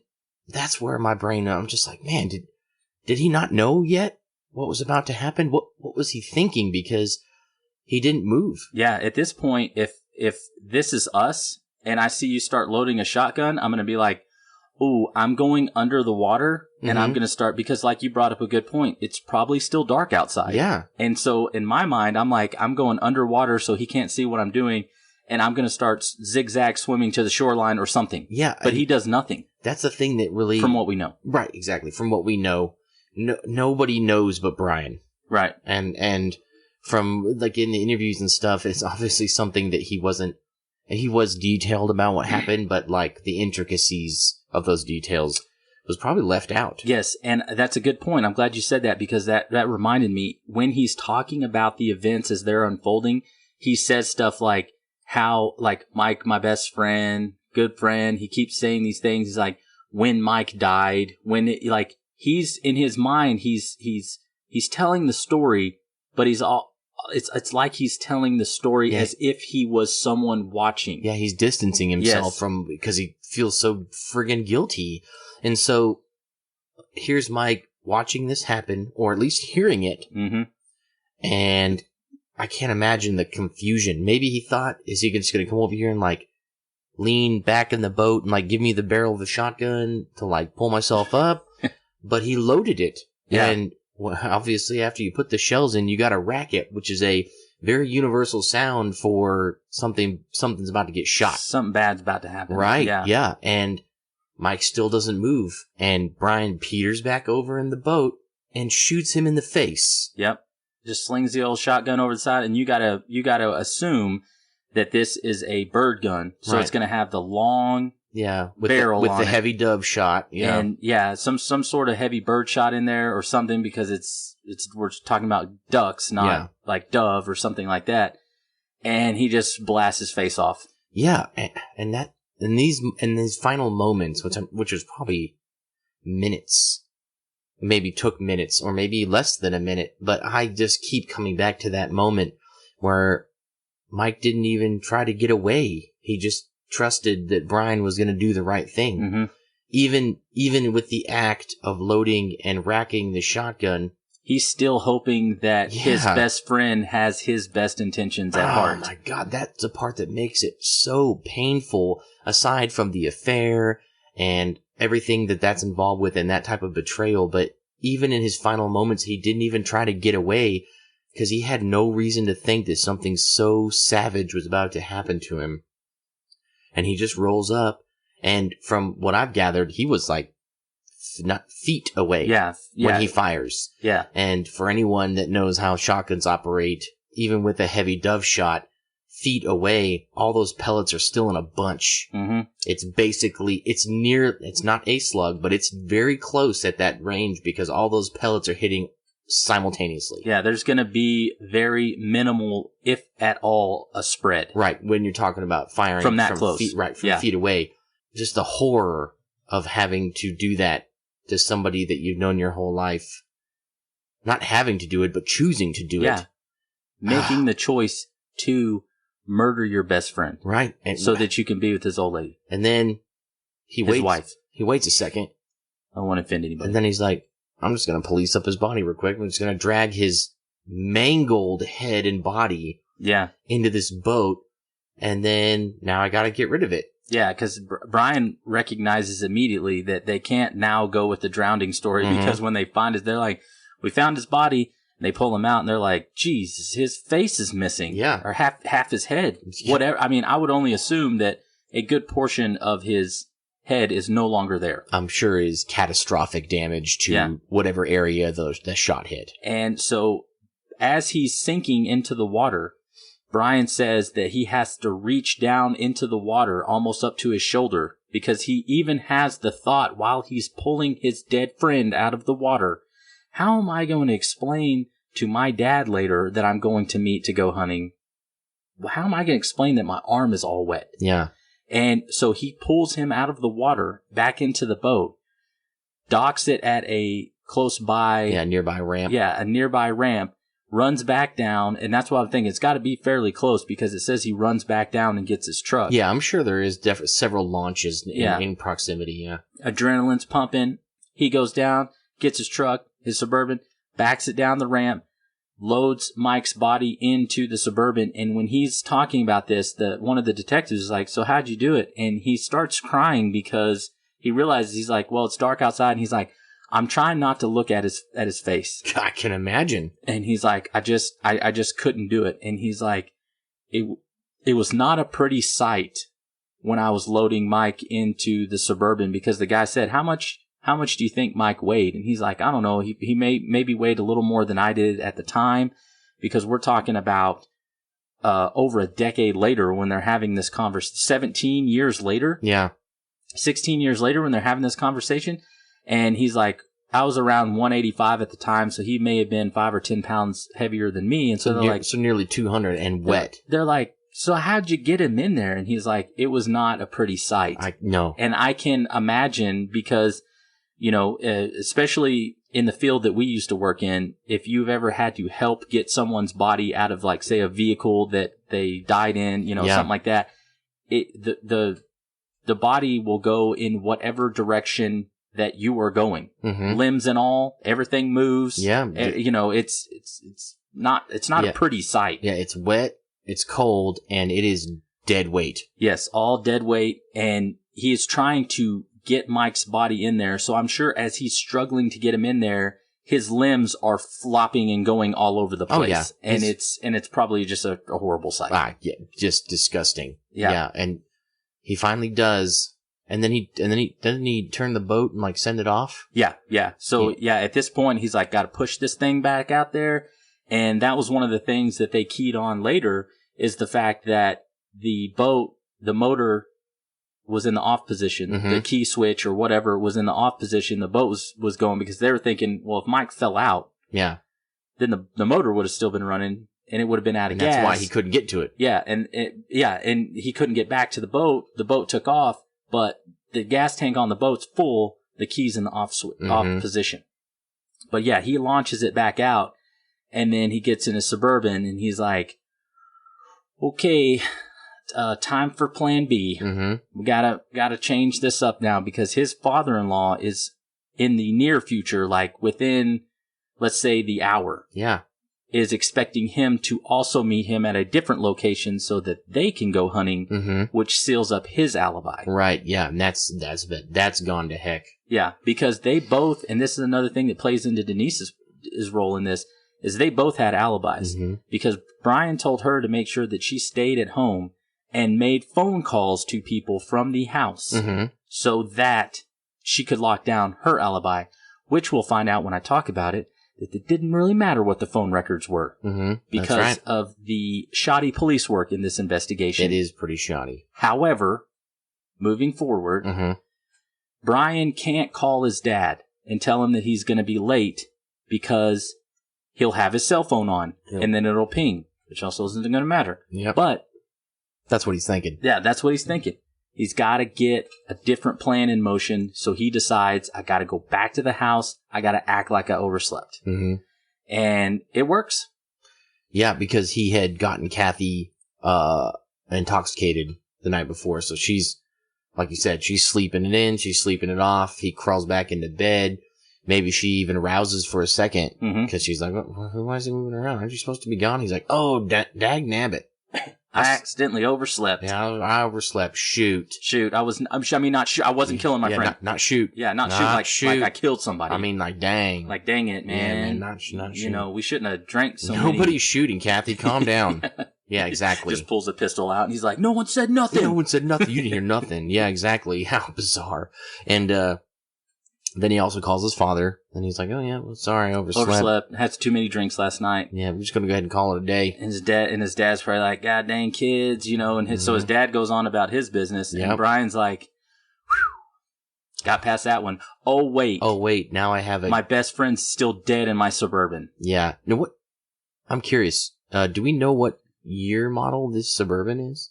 that's where my brain, I'm just like, man, did he not know yet what was about to happen? What was he thinking? Because he didn't move. Yeah, at this point, if this is us and I see you start loading a shotgun, I'm going to be like, ooh, I'm going under the water and I'm going to start, because like you brought up a good point, it's probably still dark outside. Yeah. And so in my mind, I'm like, I'm going underwater so he can't see what I'm doing, and I'm going to start zigzag swimming to the shoreline or something. Yeah. But he does nothing. That's the thing that really... From what we know. Right, exactly. From what we know. Nobody knows but Brian. Right. And from, like, in the interviews and stuff, it's obviously something that he was detailed about what happened, but, like, the intricacies of those details was probably left out. Yes, and that's a good point. I'm glad you said that, because that reminded me, when he's talking about the events as they're unfolding, he says stuff like how, like, Mike, my best friend, good friend, he keeps saying these things. He's like, when Mike died, like, he's in his mind, he's telling the story, but it's like he's telling the story as if he was someone watching. Yeah, he's distancing himself from, because he feels so friggin' guilty. And so here's Mike watching this happen, or at least hearing it. Mm-hmm. And I can't imagine the confusion. Maybe he thought, is he just going to come over here and, like, lean back in the boat and, like, give me the barrel of a shotgun to, like, pull myself up? But he loaded it. Yeah. And obviously, after you put the shells in, you got a racket, which is a very universal sound for something's about to get shot. Something bad's about to happen. Right. Yeah. And Mike still doesn't move. And Brian peters back over in the boat and shoots him in the face. Yep. Just slings the old shotgun over the side, and you gotta assume that this is a bird gun. So it's gonna have the long barrel with on the it. heavy dove shot. Yeah. And some sort of heavy bird shot in there or something, because we're talking about ducks, not like dove or something like that. And he just blasts his face off. Yeah, and that in these final moments, which was probably minutes, maybe took minutes or maybe less than a minute, but I just keep coming back to that moment where Mike didn't even try to get away. He just trusted that Brian was going to do the right thing. Mm-hmm. Even with the act of loading and racking the shotgun, he's still hoping that his best friend has his best intentions at heart. Oh my God, that's the part that makes it so painful, aside from the affair and everything that's involved with and that type of betrayal. But even in his final moments, he didn't even try to get away, because he had no reason to think that something so savage was about to happen to him. And he just rolls up, and from what I've gathered, he was like not feet away when he fires. Yeah. And for anyone that knows how shotguns operate, even with a heavy dove shot, feet away, all those pellets are still in a bunch. Mm-hmm. It's not a slug, but it's very close at that range, because all those pellets are hitting simultaneously. Yeah, there's going to be very minimal, if at all, a spread. Right, when you're talking about firing from that close. Feet away. Just the horror of having to do that to somebody that you've known your whole life. Not having to do it, but choosing to do it. Making the choice to murder your best friend. Right. And so that you can be with his old lady. And then his wife. He waits a second. I don't want to offend anybody. And then he's like, I'm just going to police up his body real quick. I'm just going to drag his mangled head and body into this boat. And then now I got to get rid of it. Yeah, because Brian recognizes immediately that they can't now go with the drowning story, because when they find it, they're like, we found his body. And they pull him out, and they're like, geez, his face is missing. Yeah. Or half his head. Yeah. Whatever. I mean, I would only assume that a good portion of his head is no longer there. I'm sure is catastrophic damage to whatever area the shot hit. And so as he's sinking into the water, Brian says that he has to reach down into the water almost up to his shoulder, because he even has the thought while he's pulling his dead friend out of the water, how am I going to explain to my dad later that I'm going to meet to go hunting? How am I going to explain that my arm is all wet? Yeah. And so he pulls him out of the water back into the boat, docks it at a close by... nearby ramp. Yeah, a nearby ramp, runs back down, and that's why I'm thinking it's got to be fairly close because it says he runs back down and gets his truck. Yeah, I'm sure there is several launches in proximity, yeah. Adrenaline's pumping. He goes down, gets his truck, his Suburban, backs it down the ramp, loads Mike's body into the Suburban, and when he's talking about this, one of the detectives is like, so how'd you do it? And he starts crying because he realizes, he's like, well, it's dark outside, and he's like, I'm trying not to look at his face. I can imagine. And he's like, I just couldn't do it. And he's like, it was not a pretty sight when I was loading Mike into the Suburban, because the guy said, how much do you think Mike weighed? And he's like, I don't know. He maybe weighed a little more than I did at the time, because we're talking about over a decade later when they're having this conversation. 17 years later. Yeah. 16 years later when they're having this conversation. And he's like, I was around 185 at the time, so he may have been 5 or 10 pounds heavier than me. And so they're like, so nearly 200 and wet. They're like, so how'd you get him in there? And he's like, it was not a pretty sight. No. And I can imagine, because, you know, especially in the field that we used to work in, if you've ever had to help get someone's body out of, like, say, a vehicle that they died in, you know, something like that, the body will go in whatever direction that you are going, limbs and all, everything moves. Yeah. You know, it's not a pretty sight. Yeah. It's wet. It's cold, and it is dead weight. Yes. All dead weight. And he is trying to get Mike's body in there. So I'm sure as he's struggling to get him in there, his limbs are flopping and going all over the place. Oh, yeah. And it's probably just a horrible sight. Yeah. Just disgusting. Yeah. Yeah. And he finally does. And then he turn the boat and, like, send it off? Yeah, yeah. So, at this point, he's like, got to push this thing back out there. And that was one of the things that they keyed on later, is the fact that the boat, the motor was in the off position. The key switch or whatever was in the off position. The boat was going, because they were thinking, well, if Mike fell out, then the motor would have still been running, and it would have been out of gas. That's why he couldn't get to it. Yeah, and he couldn't get back to the boat. The boat took off. But the gas tank on the boat's full, the key's in the off position. But yeah, he launches it back out, and then he gets in a Suburban, and he's like, okay, time for plan B. We gotta change this up now, because his father-in-law is in the near future, like within, let's say, the hour. Yeah. Is expecting him to also meet him at a different location so that they can go hunting, which seals up his alibi. Right, yeah, and that's gone to heck. Yeah, because they both, and this is another thing that plays into Denise's role in this, is they both had alibis. Because Brian told her to make sure that she stayed at home and made phone calls to people from the house so that she could lock down her alibi, which we'll find out when I talk about it, that it didn't really matter what the phone records were because of the shoddy police work in this investigation. It is pretty shoddy. However, moving forward, Brian can't call his dad and tell him that he's going to be late because he'll have his cell phone on and then it'll ping, which also isn't going to matter. Yep. But that's what he's thinking. Yeah, that's what he's thinking. He's got to get a different plan in motion, so he decides, I got to go back to the house. I got to act like I overslept. And it works. Yeah, because he had gotten Kathy intoxicated the night before. So she's, like you said, she's sleeping it in, she's sleeping it off. He crawls back into bed. Maybe she even rouses for a second because she's like, why is he moving around? Aren't you supposed to be gone? He's like, oh, dag nabbit. I accidentally overslept. Yeah, I overslept. Shoot. I mean, not shoot. I wasn't killing my friend. Not shoot. Yeah, not shoot like I killed somebody. I mean, like, dang. Like, dang it, man. Yeah, man, not shoot. You know, we shouldn't have drank so Nobody's shooting, Kathy. Calm down. Yeah, exactly. Just pulls a pistol out and he's like, no one said nothing. No one said nothing. You didn't hear nothing. Yeah, exactly. How bizarre. And, then he also calls his father, and he's like, "Oh yeah, well, sorry, I overslept. Had too many drinks last night. Yeah, we're just gonna go ahead and call it a day." And his dad's probably like, "God dang kids," you know. And so his dad goes on about his business, and Brian's like, "Whew, got past that one. Oh wait, now I have my best friend's still dead in my Suburban." Yeah. Now what? I'm curious. Do we know what year model this Suburban is?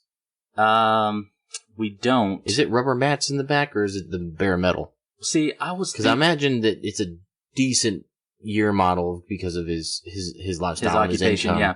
We don't. Is it rubber mats in the back, or is it the bare metal? See, because I imagine that it's a decent year model because of his lifestyle, his occupation. his Yeah.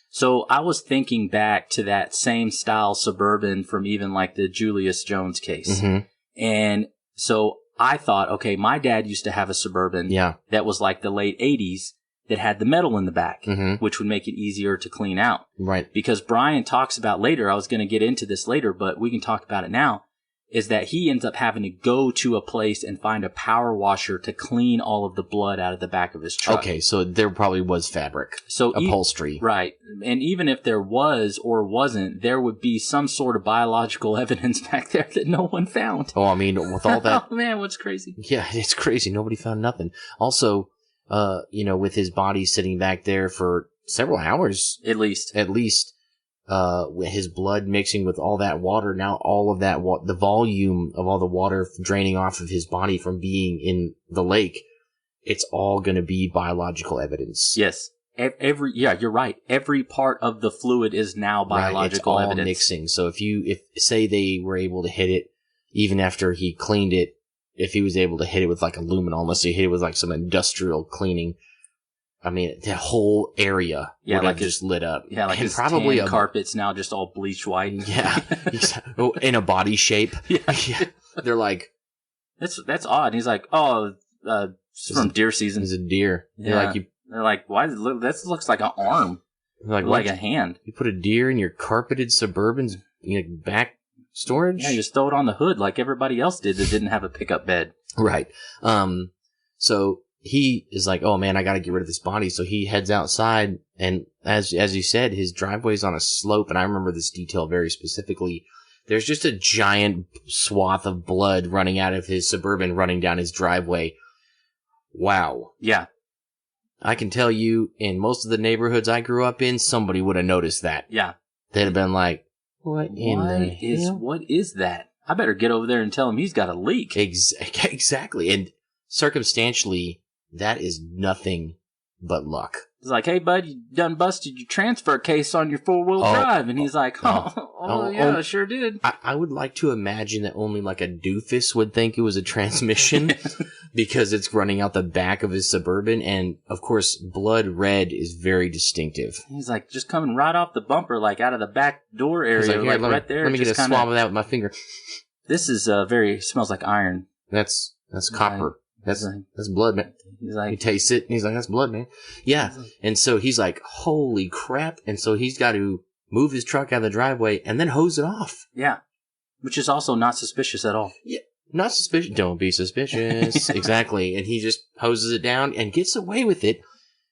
So I was thinking back to that same style Suburban from even like the Julius Jones case. Mm-hmm. And so I thought, okay, my dad used to have a Suburban that was like the late 80s that had the metal in the back, which would make it easier to clean out. Right. Because Brian talks about later, I was going to get into this later, but we can talk about it now, is that he ends up having to go to a place and find a power washer to clean all of the blood out of the back of his truck. Okay, so there probably was fabric, upholstery. Right. And even if there was or wasn't, there would be some sort of biological evidence back there that no one found. Oh, I mean, with all that... Oh, man, what's crazy? Yeah, it's crazy. Nobody found nothing. Also, with his body sitting back there for several hours. At least, with his blood mixing with all that water. Now all of that, the volume of all the water draining off of his body from being in the lake, it's all going to be biological evidence. Yes. You're right. Every part of the fluid is now biological evidence. It's all mixing. So if say they were able to hit it, even after he cleaned it, if he was able to hit it with like aluminum, unless he hit it with like some industrial cleaning, I mean, the whole area would have just lit up. Yeah, like his probably carpet's now just all bleach white. Yeah, in a body shape. Yeah. They're like, that's odd. He's like, it's from deer season. He's a deer. Yeah. They're like, why does it look? This looks like an arm, like a hand. You put a deer in your carpeted Suburban's back storage? Yeah, you just throw it on the hood like everybody else did that didn't have a pickup bed. Right. So he is like, oh man, I got to get rid of this body. So he heads outside, and as you said, his driveway's on a slope, and I remember this detail very specifically. There's just a giant swath of blood running out of his Suburban, running down his driveway. Wow. Yeah. I can tell you, in most of the neighborhoods I grew up in, somebody would have noticed that. Yeah. They'd have been like, what is that? I better get over there and tell him he's got a leak. Exactly. And circumstantially, that is nothing but luck. It's like, hey, bud, you done busted your transfer case on your four-wheel drive. And he's like, I sure did. I would like to imagine that only like a doofus would think it was a transmission because it's running out the back of his Suburban. And, of course, blood red is very distinctive. He's like, just coming right off the bumper, like out of the back door area, like right there. Let me get a swab of that with my finger. This is smells like iron. That's copper. That's blood, man. He's like, he tastes it, and he's like, that's blood, man. Yeah. And so he's like, holy crap. And so he's got to move his truck out of the driveway and then hose it off. Yeah. Which is also not suspicious at all. Yeah. Not suspicious. Don't be suspicious. Exactly. And he just hoses it down and gets away with it.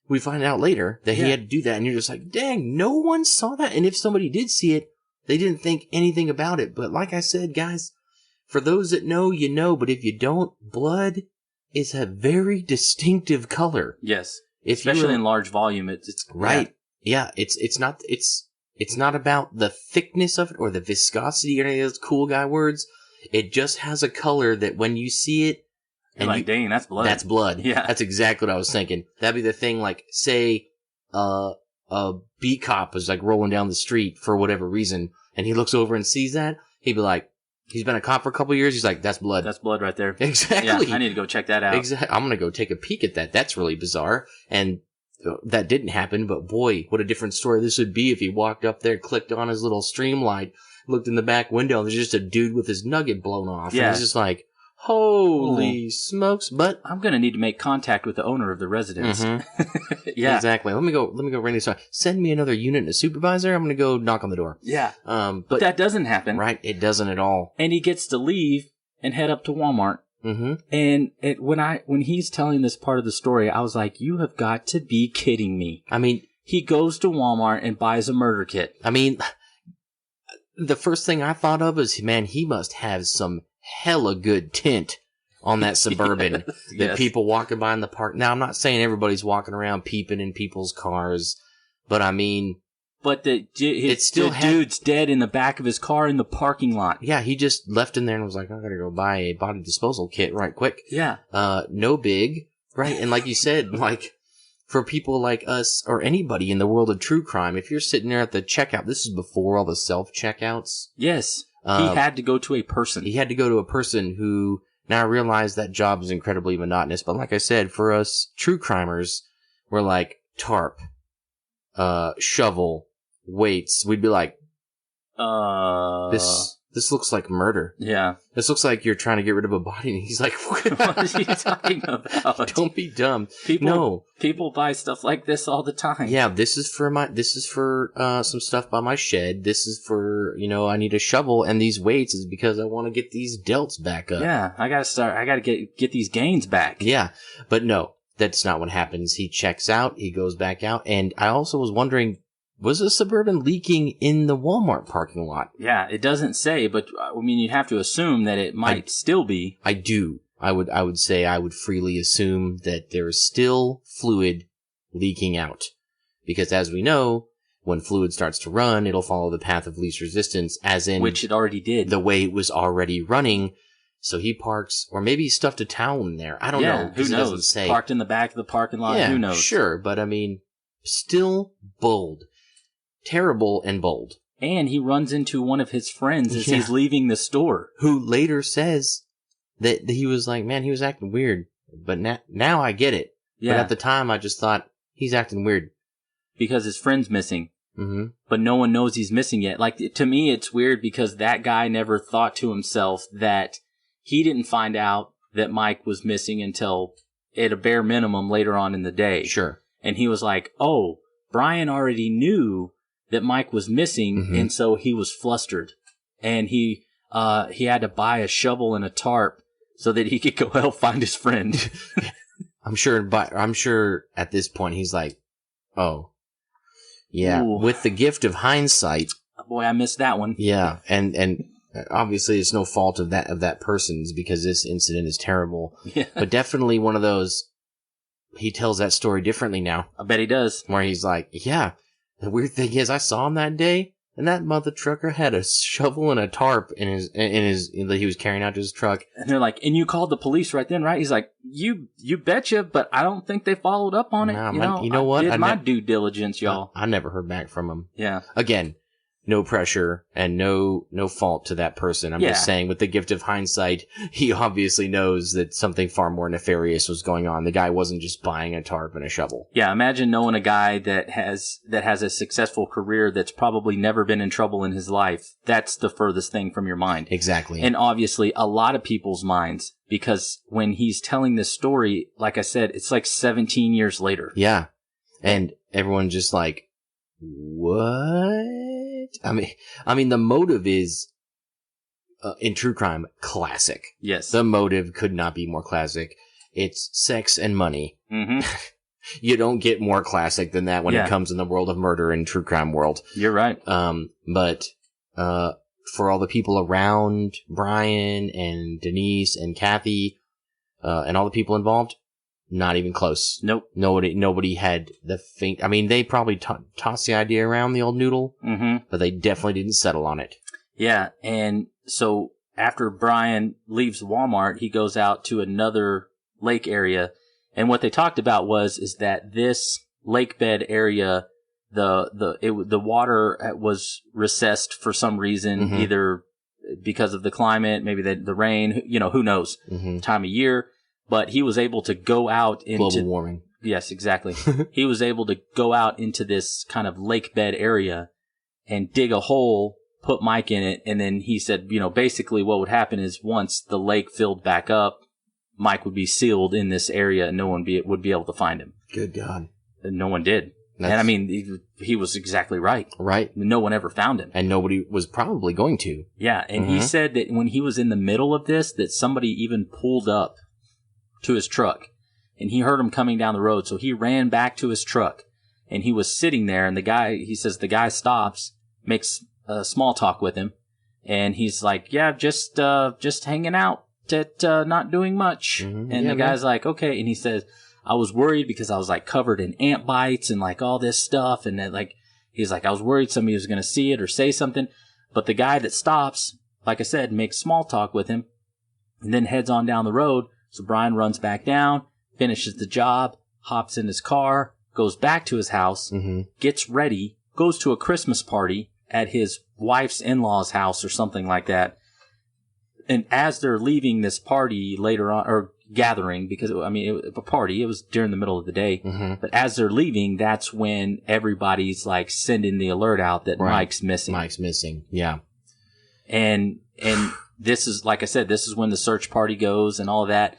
We find out later that he had to do that. And you're just like, dang, no one saw that. And if somebody did see it, they didn't think anything about it. But like I said, guys, for those that know, you know. But if you don't, blood is a very distinctive color. Yes. Especially in large volume. It's right. Yeah. It's not about the thickness of it or the viscosity or any of those cool guy words. It just has a color that when you see it, and like, dang, that's blood. That's blood. Yeah. That's exactly what I was thinking. That'd be the thing, like, say, a beat cop is like rolling down the street for whatever reason, and he looks over and sees that, he'd be like, he's been a cop for a couple of years, he's like, that's blood. That's blood right there. Exactly. Yeah, I need to go check that out. Exactly. I'm gonna go take a peek at that. That's really bizarre. And that didn't happen, but boy, what a different story this would be if he walked up there, clicked on his little streamlight, looked in the back window, and there's just a dude with his nugget blown off. Yeah. And he's just like, holy smokes. But I'm going to need to make contact with the owner of the residence. Mm-hmm. Yeah. Exactly. Let me go ring this. Send me another unit and a supervisor. I'm going to go knock on the door. Yeah. But that doesn't happen. Right. It doesn't at all. And he gets to leave and head up to Walmart. Mm-hmm. And when he's telling this part of the story, I was like, you have got to be kidding me. I mean, he goes to Walmart and buys a murder kit. I mean, the first thing I thought of is, man, he must have some hella good tint on that Suburban that people walking by in the park. Now, I'm not saying everybody's walking around peeping in people's cars, but I mean... But the dude's dead in the back of his car in the parking lot. Yeah, he just left in there and was like, I gotta go buy a body disposal kit right quick. Yeah. No big. Right, and like you said, like... For people like us or anybody in the world of true crime, if you're sitting there at the checkout, this is before all the self-checkouts. Yes. He had to go to a person. He had to go to a person who Now, I realize that job is incredibly monotonous, but like I said, for us true crimers, we're like tarp, shovel, weights. We'd be like, this looks like murder. Yeah. This looks like you're trying to get rid of a body. And he's like, what is he talking about? Don't be dumb. People buy stuff like this all the time. Yeah, this is for some stuff by my shed. This is for, I need a shovel, and these weights is because I want to get these delts back up. Yeah, I gotta get these gains back. Yeah, but no, that's not what happens. He checks out, he goes back out, and I also was wondering, was a Suburban leaking in the Walmart parking lot? Yeah, it doesn't say, but I mean, you'd have to assume that it might still be. I do. I would say I would freely assume that there is still fluid leaking out. Because as we know, when fluid starts to run, it'll follow the path of least resistance, as in... Which it already did. The way it was already running. So he parks, or maybe he stuffed a towel in there. I don't know. Who knows? It doesn't say. Parked in the back of the parking lot. Yeah, who knows? Sure, but I mean, still bold. Terrible and bold. And he runs into one of his friends as he's leaving the store. Who later says that he was like, man, he was acting weird. But now I get it. Yeah. But at the time, I just thought, he's acting weird. Because his friend's missing. Mm-hmm. But no one knows he's missing yet. Like, to me, it's weird because that guy never thought to himself that he didn't find out that Mike was missing until, at a bare minimum, later on in the day. Sure. And he was like, oh, Brian already knew that Mike was missing, and so he was flustered. And he had to buy a shovel and a tarp so that he could go help find his friend. I'm sure at this point he's like, oh, yeah, Ooh. With the gift of hindsight. Boy, I missed that one. Yeah, and obviously it's no fault of that person's because this incident is terrible. Yeah. But definitely one of those, he tells that story differently now. I bet he does. Where he's like, yeah, the weird thing is I saw him that day, and that mother trucker had a shovel and a tarp in his that he was carrying out to his truck. And they're like, and you called the police right then, right? He's like, you betcha, but I don't think they followed up on it. Nah, you know what? I did my due diligence, y'all. I never heard back from him. Yeah. Again, no pressure and no fault to that person. I'm just saying, with the gift of hindsight, he obviously knows that something far more nefarious was going on. The guy wasn't just buying a tarp and a shovel. Yeah, imagine knowing a guy that has a successful career that's probably never been in trouble in his life. That's the furthest thing from your mind. Exactly. And obviously, a lot of people's minds, because when he's telling this story, like I said, it's like 17 years later. Yeah. And everyone's just like, what? I mean, the motive is, in true crime, classic. Yes. The motive could not be more classic. It's sex and money. Mm-hmm. You don't get more classic than that when it comes in the world of murder and true crime world. You're right. But for all the people around Brian and Denise and Kathy, and all the people involved, not even close. Nope. Nobody had the faint. I mean, they probably tossed the idea around, the old noodle, but they definitely didn't settle on it. Yeah, and so after Brian leaves Walmart, he goes out to another lake area, and what they talked about is that this lake bed area, the water was recessed for some reason, either because of the climate, maybe the rain, who knows, time of year. But he was able to go out into... Global warming. Yes, exactly. He was able to go out into this kind of lake bed area and dig a hole, put Mike in it, and then he said, basically what would happen is once the lake filled back up, Mike would be sealed in this area and no one would be able to find him. Good God. And no one did. And I mean, he was exactly right. Right. No one ever found him. And nobody was probably going to. Yeah, and he said that when he was in the middle of this, that somebody even pulled up to his truck, and he heard him coming down the road, so he ran back to his truck, and he was sitting there, and he says the guy stops, makes small talk with him, and he's like, yeah, just hanging out, not doing much, and the guy's like, okay, and he says, I was worried because I was like covered in ant bites and like all this stuff, and then he's like, I was worried somebody was going to see it or say something, but the guy that stops, like I said, makes small talk with him, and then heads on down the road. So Brian runs back down, finishes the job, hops in his car, goes back to his house, gets ready, goes to a Christmas party at his wife's in-laws' house or something like that. And as they're leaving this party later on, or gathering, because, I mean, a party, it was during the middle of the day. Mm-hmm. But as they're leaving, that's when everybody's like sending the alert out that Mike's missing. Mike's missing, yeah. And this is, like I said, this is when the search party goes and all of that.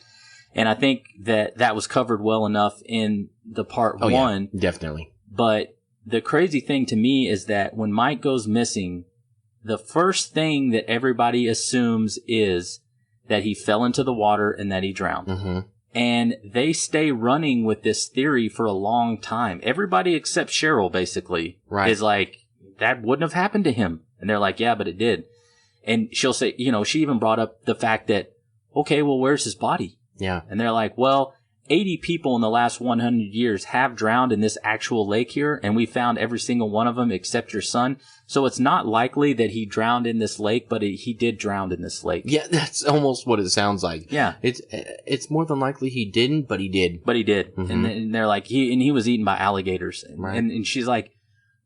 And I think that was covered well enough in the part one. Yeah, definitely. But the crazy thing to me is that when Mike goes missing, the first thing that everybody assumes is that he fell into the water and that he drowned. Mm-hmm. And they stay running with this theory for a long time. Everybody except Cheryl, basically, is like, that wouldn't have happened to him. And they're like, yeah, but it did. And she'll say, you know, she even brought up the fact that, okay, well, where's his body? Yeah. And they're like, well, 80 people in the last 100 years have drowned in this actual lake here, and we found every single one of them except your son. So it's not likely that he drowned in this lake, but he did drown in this lake. Yeah, that's almost what it sounds like. Yeah. It's more than likely he didn't, but he did. But he did. Mm-hmm. And they're like, he was eaten by alligators. And she's like,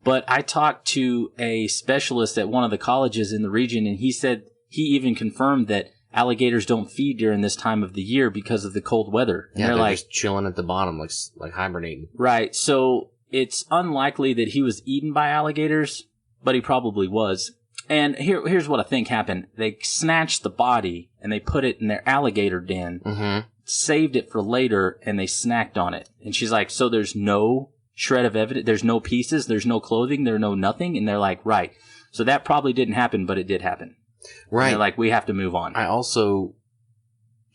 but I talked to a specialist at one of the colleges in the region, and he said he even confirmed that alligators don't feed during this time of the year because of the cold weather. And they're like just chilling at the bottom, like hibernating. Right. So it's unlikely that he was eaten by alligators, but he probably was. And here's what I think happened. They snatched the body and they put it in their alligator den, saved it for later, and they snacked on it. And she's like, so there's no shred of evidence, there's no pieces, there's no clothing, there's no nothing. And they're like, right. So that probably didn't happen, but it did happen. Right. And they're like, we have to move on. I also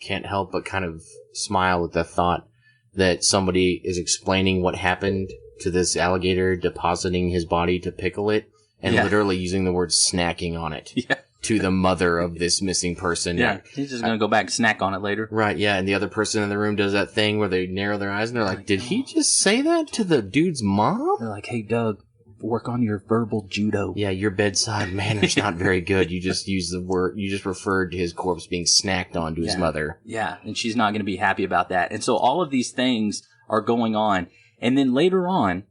can't help but kind of smile at the thought that somebody is explaining what happened to this alligator, depositing his body to pickle it, and literally using the word snacking on it to the mother of this missing person. Yeah, he's just going to go back and snack on it later. Right, yeah, and the other person in the room does that thing where they narrow their eyes and they're like, did he just say that to the dude's mom? They're like, hey, Doug, work on your verbal judo. Yeah, your bedside manner's not very good. You just used the word, you just referred to his corpse being snacked on to his mother. Yeah, and she's not going to be happy about that. And so all of these things are going on. And then later on,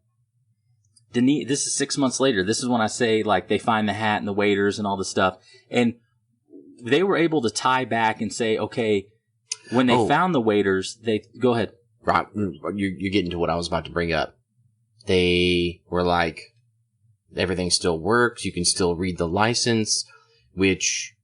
Denise, this is 6 months later. This is when I say, like, they find the hat and the waiters and all this stuff. And they were able to tie back and say, okay, when they found the waiters, go ahead. Right, you're getting to what I was about to bring up. They were like, everything still works. You can still read the license, which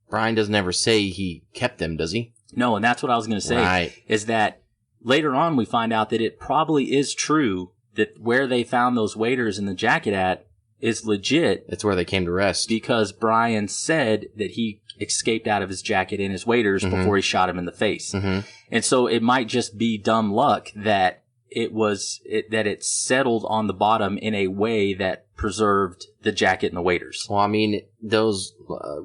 Brian doesn't ever say he kept them, does he? No, and that's what I was going to say, is that later on we find out that it probably is true that where they found those waiters in the jacket at is legit. It's where they came to rest. Because Brian said that he escaped out of his jacket and his waiters before he shot him in the face. And so it might just be dumb luck that it settled on the bottom in a way that preserved the jacket and the waiters. Well, I mean, those,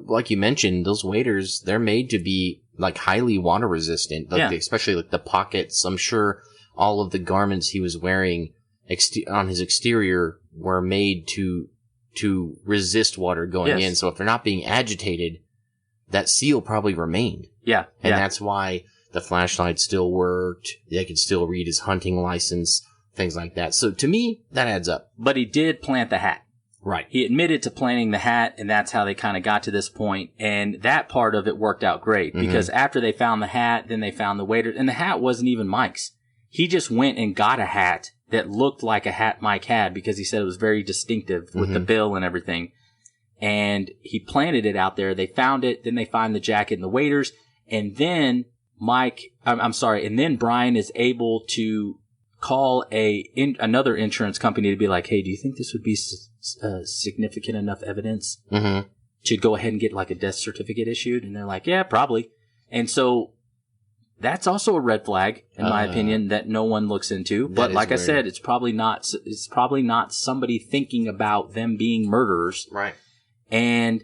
like you mentioned, those waiters, they're made to be like highly water resistant, especially like the pockets. I'm sure all of the garments he was wearing on his exterior were made to resist water going in. So if they're not being agitated, that seal probably remained. Yeah. And that's why the flashlight still worked. They could still read his hunting license, things like that. So to me, that adds up. But he did plant the hat. Right. He admitted to planting the hat, and that's how they kind of got to this point. And that part of it worked out great because after they found the hat, then they found the waiter. And the hat wasn't even Mike's. He just went and got a hat that looked like a hat Mike had because he said it was very distinctive with the bill and everything. And he planted it out there. They found it. Then they find the jacket and the waiters. And then and then Brian is able to call another insurance company to be like, hey, do you think this would be significant enough evidence to go ahead and get like a death certificate issued? And they're like, yeah, probably. And so that's also a red flag, in my opinion, that no one looks into. But like I said, it's probably not somebody thinking about them being murderers. Right. And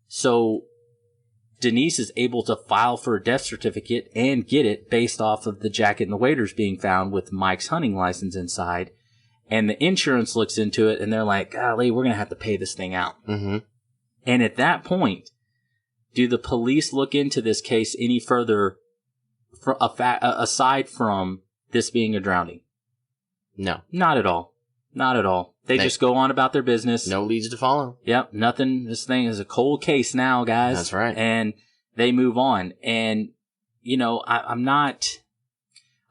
so Denise is able to file for a death certificate and get it based off of the jacket and the waiters being found with Mike's hunting license inside. And the insurance looks into it and they're like, golly, we're going to have to pay this thing out. And at that point, do the police look into this case any further aside from this being a drowning? No. Not at all. Not at all. They just go on about their business. No leads to follow. Yep, nothing. This thing is a cold case now, guys. That's right. And they move on. And,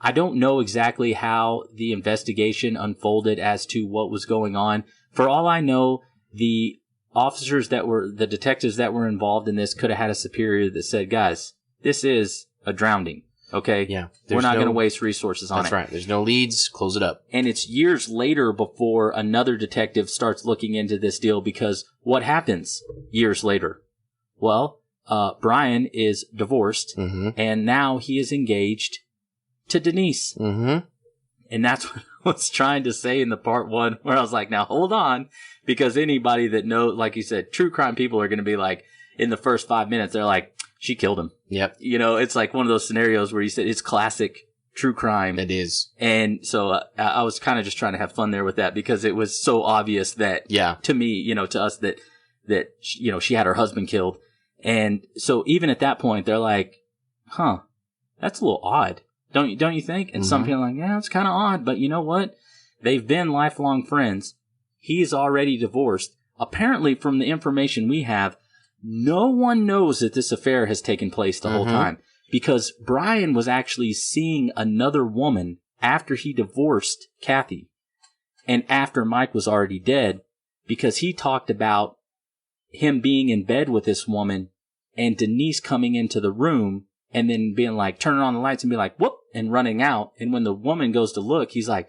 I don't know exactly how the investigation unfolded as to what was going on. For all I know, the detectives that were involved in this could have had a superior that said, guys, this is a drowning. Okay. Yeah. We're not going to waste resources on it. That's right. There's no leads. Close it up. And it's years later before another detective starts looking into this deal, because what happens years later? Well, Brian is divorced, and now he is engaged to Denise. Mm-hmm. And that's what I was trying to say in the part one, where I was like, now hold on, because anybody that knows, like you said, true crime people are going to be like, in the first 5 minutes, they're like, she killed him. Yep. It's like one of those scenarios where you said it's classic true crime. It is. And so I was kind of just trying to have fun there with that, because it was so obvious that, to me, to us, that she had her husband killed. And so even at that point, they're like, huh, that's a little odd. Don't you think? And some people are like, yeah, it's kind of odd, but you know what? They've been lifelong friends. He's already divorced. Apparently, from the information we have, no one knows that this affair has taken place the whole time, because Brian was actually seeing another woman after he divorced Kathy and after Mike was already dead, because he talked about him being in bed with this woman and Denise coming into the room and then being like, turning on the lights and be like, whoop, and running out. And when the woman goes to look, he's like,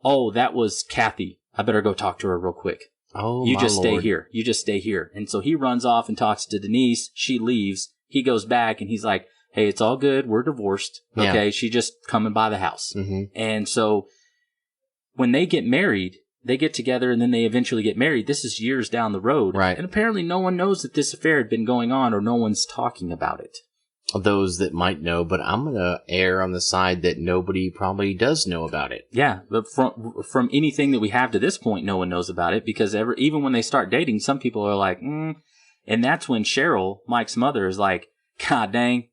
oh, that was Kathy. I better go talk to her real quick. Oh, you my just Lord. stay here. You just stay here. And so he runs off and talks to Denise. She leaves. He goes back and he's like, hey, it's all good. We're divorced. Okay. Yeah. She just coming by the house. And so when they get married, they get together and then they eventually get married. This is years down the road. Right. And apparently no one knows that this affair had been going on, or no one's talking about it. Those that might know, but I'm going to err on the side that nobody probably does know about it. Yeah, but from anything that we have to this point, no one knows about it, because even when they start dating, some people are like, and that's when Cheryl, Mike's mother, is like, God dang,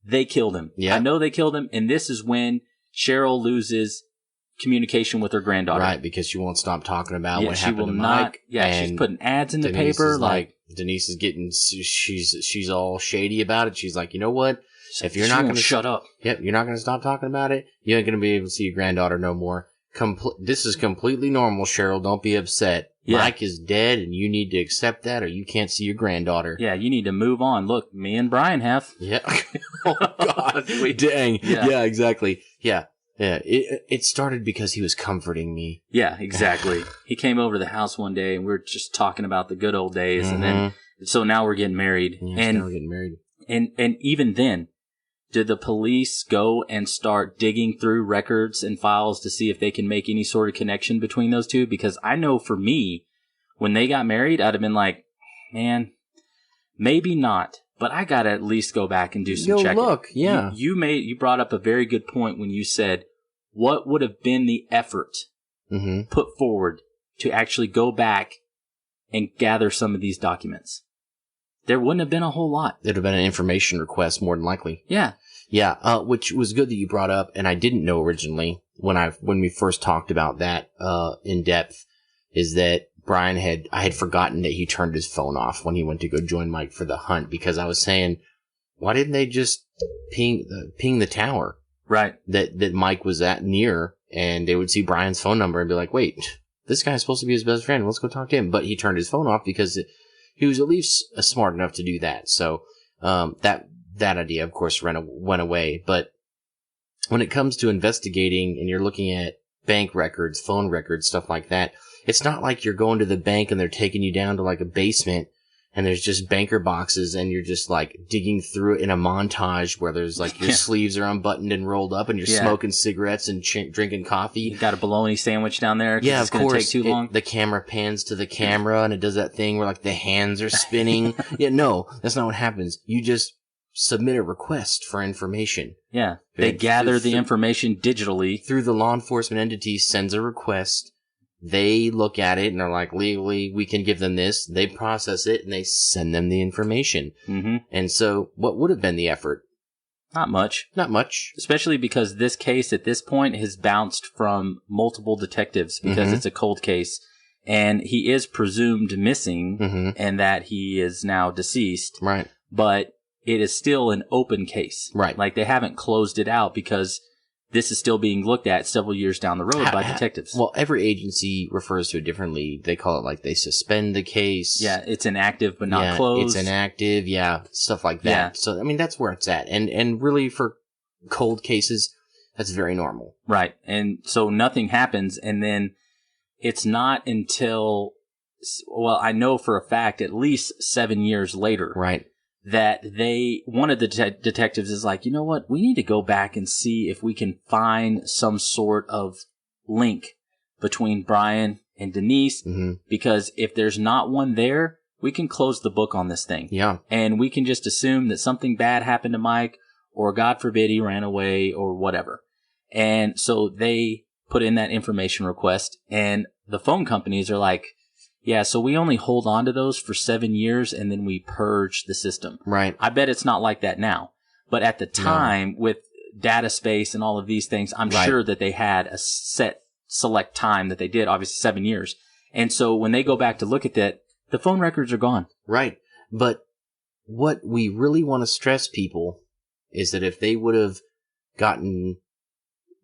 they killed him. Yeah. I know they killed him, and this is when Cheryl loses communication with her granddaughter. Right, because she won't stop talking about what she happened will to not. Mike. Yeah, she's putting ads in the Denise paper. is like Denise is getting, she's all shady about it. She's like, you know what? If you're not going to shut up, yep, you're not going to stop talking about it, you ain't going to be able to see your granddaughter no more. This is completely normal, Cheryl. Don't be upset. Yeah. Mike is dead, and you need to accept that, or you can't see your granddaughter. Yeah, you need to move on. Look, me and Brian have. Yeah. Oh, God. Dang. Yeah, exactly. Yeah. Yeah, it started because he was comforting me. Yeah, exactly. He came over to the house one day, and we were just talking about the good old days, and then so now we're getting married. Yeah, now we're getting married. And even then, did the police go and start digging through records and files to see if they can make any sort of connection between those two? Because I know for me, when they got married, I'd have been like, man, maybe not. But I gotta at least go back and do some checking. Look, yeah. You brought up a very good point when you said, what would have been the effort put forward to actually go back and gather some of these documents? There wouldn't have been a whole lot. There'd have been an information request, more than likely. Yeah. Yeah, which was good that you brought up, and I didn't know originally when we first talked about that in depth, is that I had forgotten that he turned his phone off when he went to go join Mike for the hunt, because I was saying, why didn't they just ping the tower? Right. That Mike was near, and they would see Brian's phone number and be like, wait, this guy's supposed to be his best friend. Let's go talk to him. But he turned his phone off because he was at least smart enough to do that. So, that idea, of course, went away. But when it comes to investigating and you're looking at bank records, phone records, stuff like that, it's not like you're going to the bank and they're taking you down to like a basement and there's just banker boxes and you're just like digging through it in a montage where there's like your sleeves are unbuttoned and rolled up and you're smoking cigarettes and drinking coffee. You got a bologna sandwich down there. Yeah, it's going to take too long. The camera pans to the camera and it does that thing where like the hands are spinning. Yeah, no, that's not what happens. You just submit a request for information. Yeah, they gather the information digitally. Through the law enforcement entity sends a request. They look at it and are like, legally, we can give them this. They process it and they send them the information. Mm-hmm. And so what would have been the effort? Not much. Not much. Especially because this case at this point has bounced from multiple detectives because it's a cold case. And he is presumed missing and that he is now deceased. Right. But it is still an open case. Right. Like they haven't closed it out because this is still being looked at several years down the road by detectives. Well, every agency refers to it differently. They call it like they suspend the case. Yeah, it's inactive but not closed. It's inactive, stuff like that. Yeah. So, I mean, that's where it's at. And really for cold cases, that's very normal. Right. And so nothing happens, and then it's not until, well, I know for a fact at least 7 years later. Right. That one of the detectives is like, you know what, we need to go back and see if we can find some sort of link between Brian and Denise, because if there's not one there, we can close the book on this thing. Yeah. And we can just assume that something bad happened to Mike, or God forbid he ran away, or whatever. And so they put in that information request, and the phone companies are like, yeah, so we only hold on to those for 7 years and then we purge the system. Right. I bet it's not like that now. But at the time, with data space and all of these things, I'm sure that they had a select time that they did, obviously 7 years. And so when they go back to look at that, the phone records are gone. Right. But what we really want to stress people is that if they would have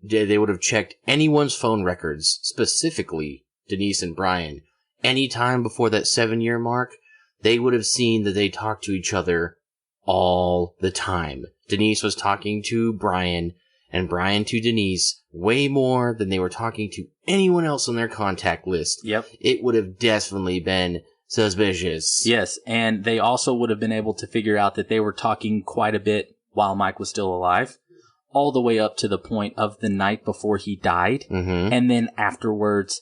they would have checked anyone's phone records, specifically Denise and Brian, any time before that 7-year mark, they would have seen that they talked to each other all the time. Denise was talking to Brian, and Brian to Denise, way more than they were talking to anyone else on their contact list. Yep. It would have definitely been suspicious. Yes, and they also would have been able to figure out that they were talking quite a bit while Mike was still alive, all the way up to the point of the night before he died, and then afterwards,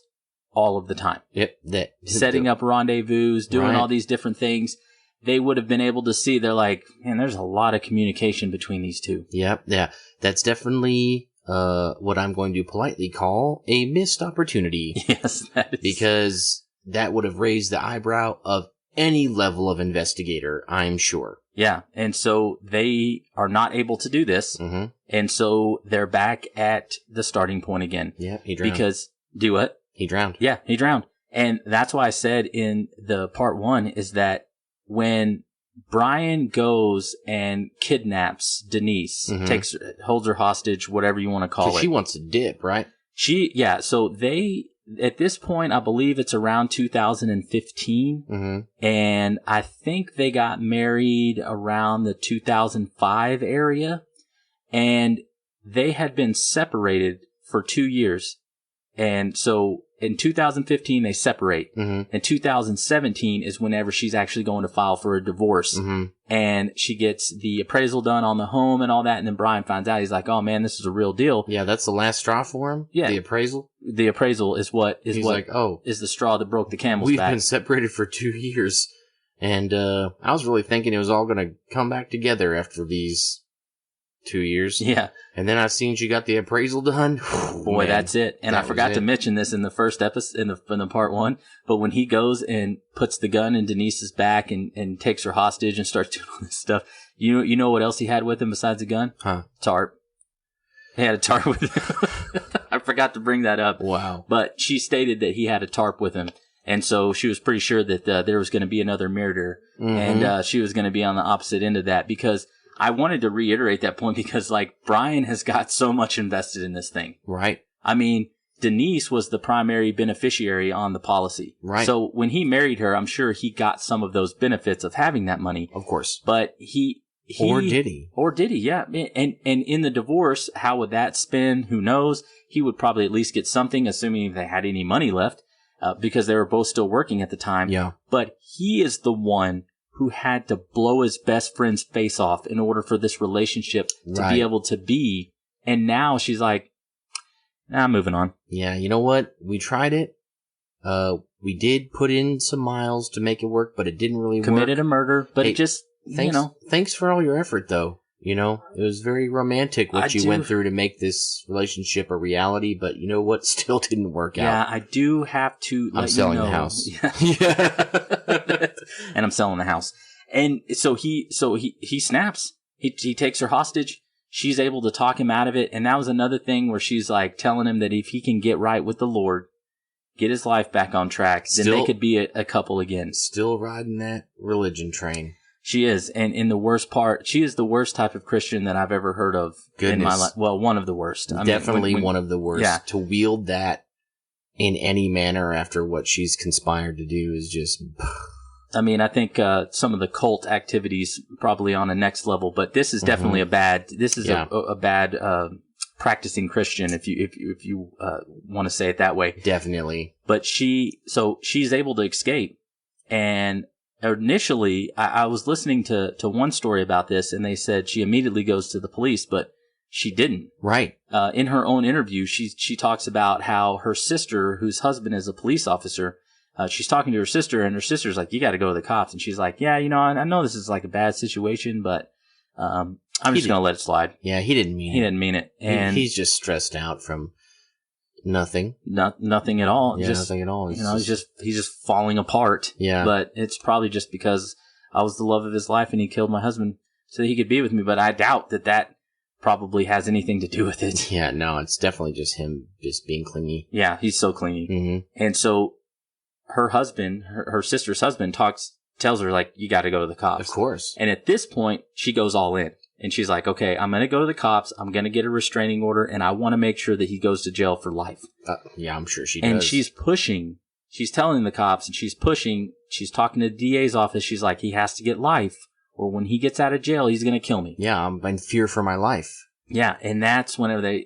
all of the time. Yep. Setting up rendezvous, doing all these different things. They would have been able to see, they're like, man, there's a lot of communication between these two. Yep. Yeah. That's definitely what I'm going to politely call a missed opportunity. Yes, that is. Because that would have raised the eyebrow of any level of investigator, I'm sure. Yeah. And so they are not able to do this. And so they're back at the starting point again. Yeah, he drowned. Because, do what? He drowned. Yeah, he drowned. And that's why I said in the part 1 is that when Brian goes and kidnaps Denise, holds her hostage, whatever you want to call it. She wants to dip, right? So at this point, I believe it's around 2015. And I think they got married around the 2005 area. And they had been separated for 2 years. And so in 2015, they separate. In 2017 is whenever she's actually going to file for a divorce. And she gets the appraisal done on the home and all that. And then Brian finds out. He's like, oh, man, this is a real deal. Yeah, that's the last straw for him? Yeah. The appraisal? The appraisal is is the straw that broke the camel's back. We've been separated for 2 years. And I was really thinking it was all going to come back together after these 2 years. Yeah. And then I seen she got the appraisal done. Boy, man, that's it. And I forgot to mention this in the first episode, in the part 1. But when he goes and puts the gun in Denise's back and takes her hostage and starts doing all this stuff, you know what else he had with him besides a gun? Tarp. He had a tarp with him. I forgot to bring that up. Wow. But she stated that he had a tarp with him. And so she was pretty sure that there was going to be another murder. And she was going to be on the opposite end of that, because I wanted to reiterate that point because, like, Brian has got so much invested in this thing. Right. I mean, Denise was the primary beneficiary on the policy. Right. So when he married her, I'm sure he got some of those benefits of having that money. Of course. But or did he? Or did he, yeah. And in the divorce, how would that spin? Who knows? He would probably at least get something, assuming if they had any money left, because they were both still working at the time. Yeah. But he is the one who had to blow his best friend's face off in order for this relationship to be able to be. And now she's like, I'm moving on. Yeah, you know what? We tried it. We did put in some miles to make it work, but it didn't really work. Committed a murder, but it just, Thanks for all your effort, though. You know, it was very romantic what you went through to make this relationship a reality, but you know what? Still didn't work out. Yeah, I do have to let I'm selling you know. the house. Yeah. And I'm selling the house. And so he snaps. He takes her hostage. She's able to talk him out of it. And that was another thing where she's like telling him that if he can get right with the Lord, get his life back on track, then they could be a couple again. Still riding that religion train. She is. And in the worst part, she is the worst type of Christian that I've ever heard of in my life. Well, one of the worst. Definitely one of the worst. Yeah. To wield that in any manner after what she's conspired to do is just... I mean, I think some of the cult activities probably on a next level, but this is definitely a bad practicing Christian, if you want to say it that way. Definitely. But she's able to escape. And initially, I was listening to one story about this, and they said she immediately goes to the police, but she didn't. Right. In her own interview, she talks about how her sister, whose husband is a police officer, she's talking to her sister, and her sister's like, "You got to go to the cops." And she's like, "Yeah, I know this is like a bad situation, but I'm just going to let it slide." Yeah, he didn't mean it. He didn't mean it. And he's just stressed out from nothing. Nothing at all. Yeah, nothing at all. He's just falling apart. Yeah. But it's probably just because I was the love of his life and he killed my husband so that he could be with me. But I doubt that probably has anything to do with it. Yeah, no, it's definitely just him just being clingy. Yeah, he's so clingy. Mm-hmm. And so her husband, her sister's husband, tells her, like, "You got to go to the cops." Of course. And at this point, she goes all in. And she's like, "Okay, I'm going to go to the cops. I'm going to get a restraining order, and I want to make sure that he goes to jail for life." Yeah, I'm sure she does. And she's pushing. She's telling the cops, and she's pushing. She's talking to the DA's office. She's like, "He has to get life, or when he gets out of jail, he's going to kill me." Yeah, I'm in fear for my life. Yeah, and that's whenever they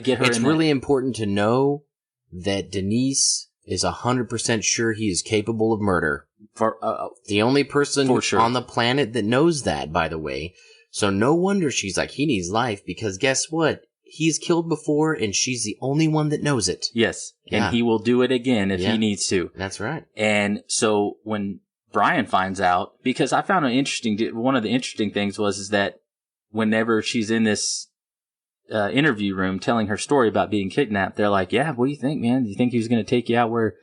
get her. It's really important to know that Denise is 100% sure he is capable of murder. For the only person sure. on the planet that knows that, by the way. So no wonder she's like, he needs life, because guess what? He's killed before, and she's the only one that knows it. Yes, yeah. And he will do it again if he needs to. That's right. And so when Brian finds out, because I found one of the interesting things is that whenever she's in this interview room telling her story about being kidnapped, they're like, "Yeah, what do you think, man? Do you think he was going to take you out where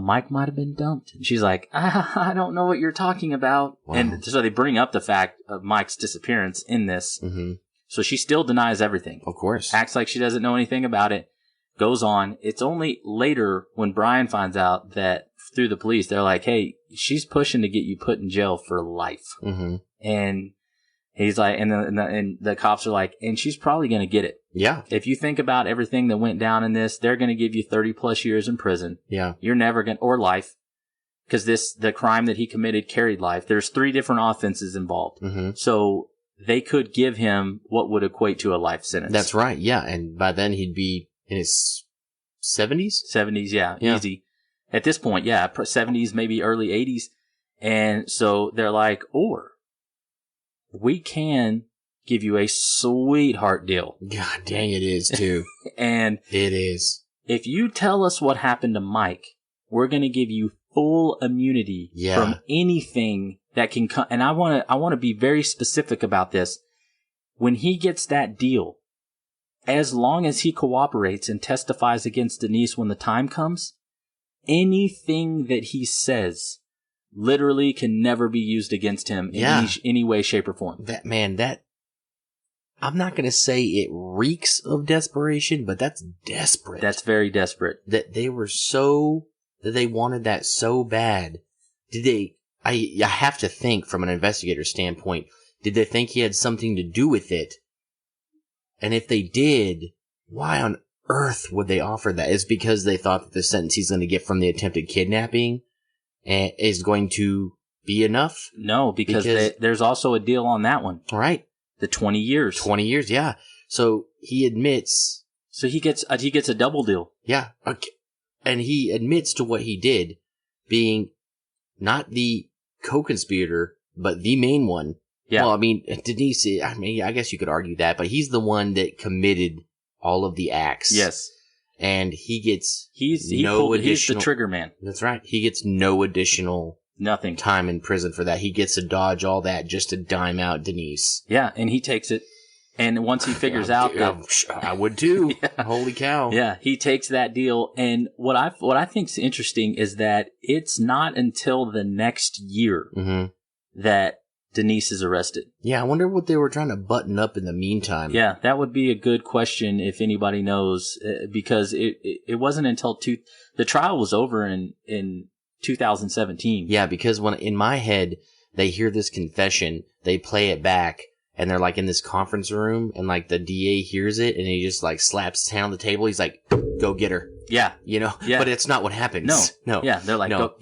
Mike might have been dumped?" And she's like, "I don't know what you're talking about." Wow. And so they bring up the fact of Mike's disappearance in this. Mm-hmm. So she still denies everything. Of course. Acts like she doesn't know anything about it. Goes on. It's only later when Brian finds out that through the police, they're like, "Hey, she's pushing to get you put in jail for life." Mm-hmm. And he's like, and the cops are like, "And she's probably going to get it." Yeah. If you think about everything that went down in this, they're going to give you 30 plus years in prison. Yeah. You're never going to, or life, because the crime that he committed carried life. There's 3 different offenses involved. Mm-hmm. So they could give him what would equate to a life sentence. That's right. Yeah. And by then he'd be in his 70s? 70s. Yeah. Easy. At this point. Yeah. 70s, maybe early 80s. And so they're like, or we can give you a sweetheart deal. God dang, it is too. And it is. If you tell us what happened to Mike, we're going to give you full immunity from anything that can come. And I want to be very specific about this. When he gets that deal, as long as he cooperates and testifies against Denise when the time comes, anything that he says literally can never be used against him in any way, shape, or form. I'm not going to say it reeks of desperation, but that's desperate. That's very desperate. That they wanted that so bad. I have to think from an investigator's standpoint, did they think he had something to do with it? And if they did, why on earth would they offer that? It's because they thought that the sentence he's going to get from the attempted kidnapping is going to be enough? No, because there's also a deal on that one. Right. The 20 years. 20 years, yeah. So he admits. So he gets a double deal. Yeah. Okay. And he admits to what he did, being not the co-conspirator, but the main one. Yeah. Well, I mean, Denise, I guess you could argue that, but he's the one that committed all of the acts. Yes. And he gets he's the trigger man. That's right. He gets no additional time in prison for that. He gets to dodge all that just to dime out Denise. Yeah, and he takes it. And once he figures out that, I would too. Yeah. Holy cow. Yeah, he takes that deal. And what I think is interesting is that it's not until the next year that Denise is arrested. Yeah, I wonder what they were trying to button up in the meantime. Yeah, that would be a good question if anybody knows, because it wasn't until the trial was over in 2017. Yeah, because in my head, they hear this confession, they play it back, and they're like in this conference room, and like the DA hears it, and he just like slaps his hand on the table. He's like, "Go get her." Yeah. You know? Yeah. But it's not what happens. No. Yeah, they're like, No.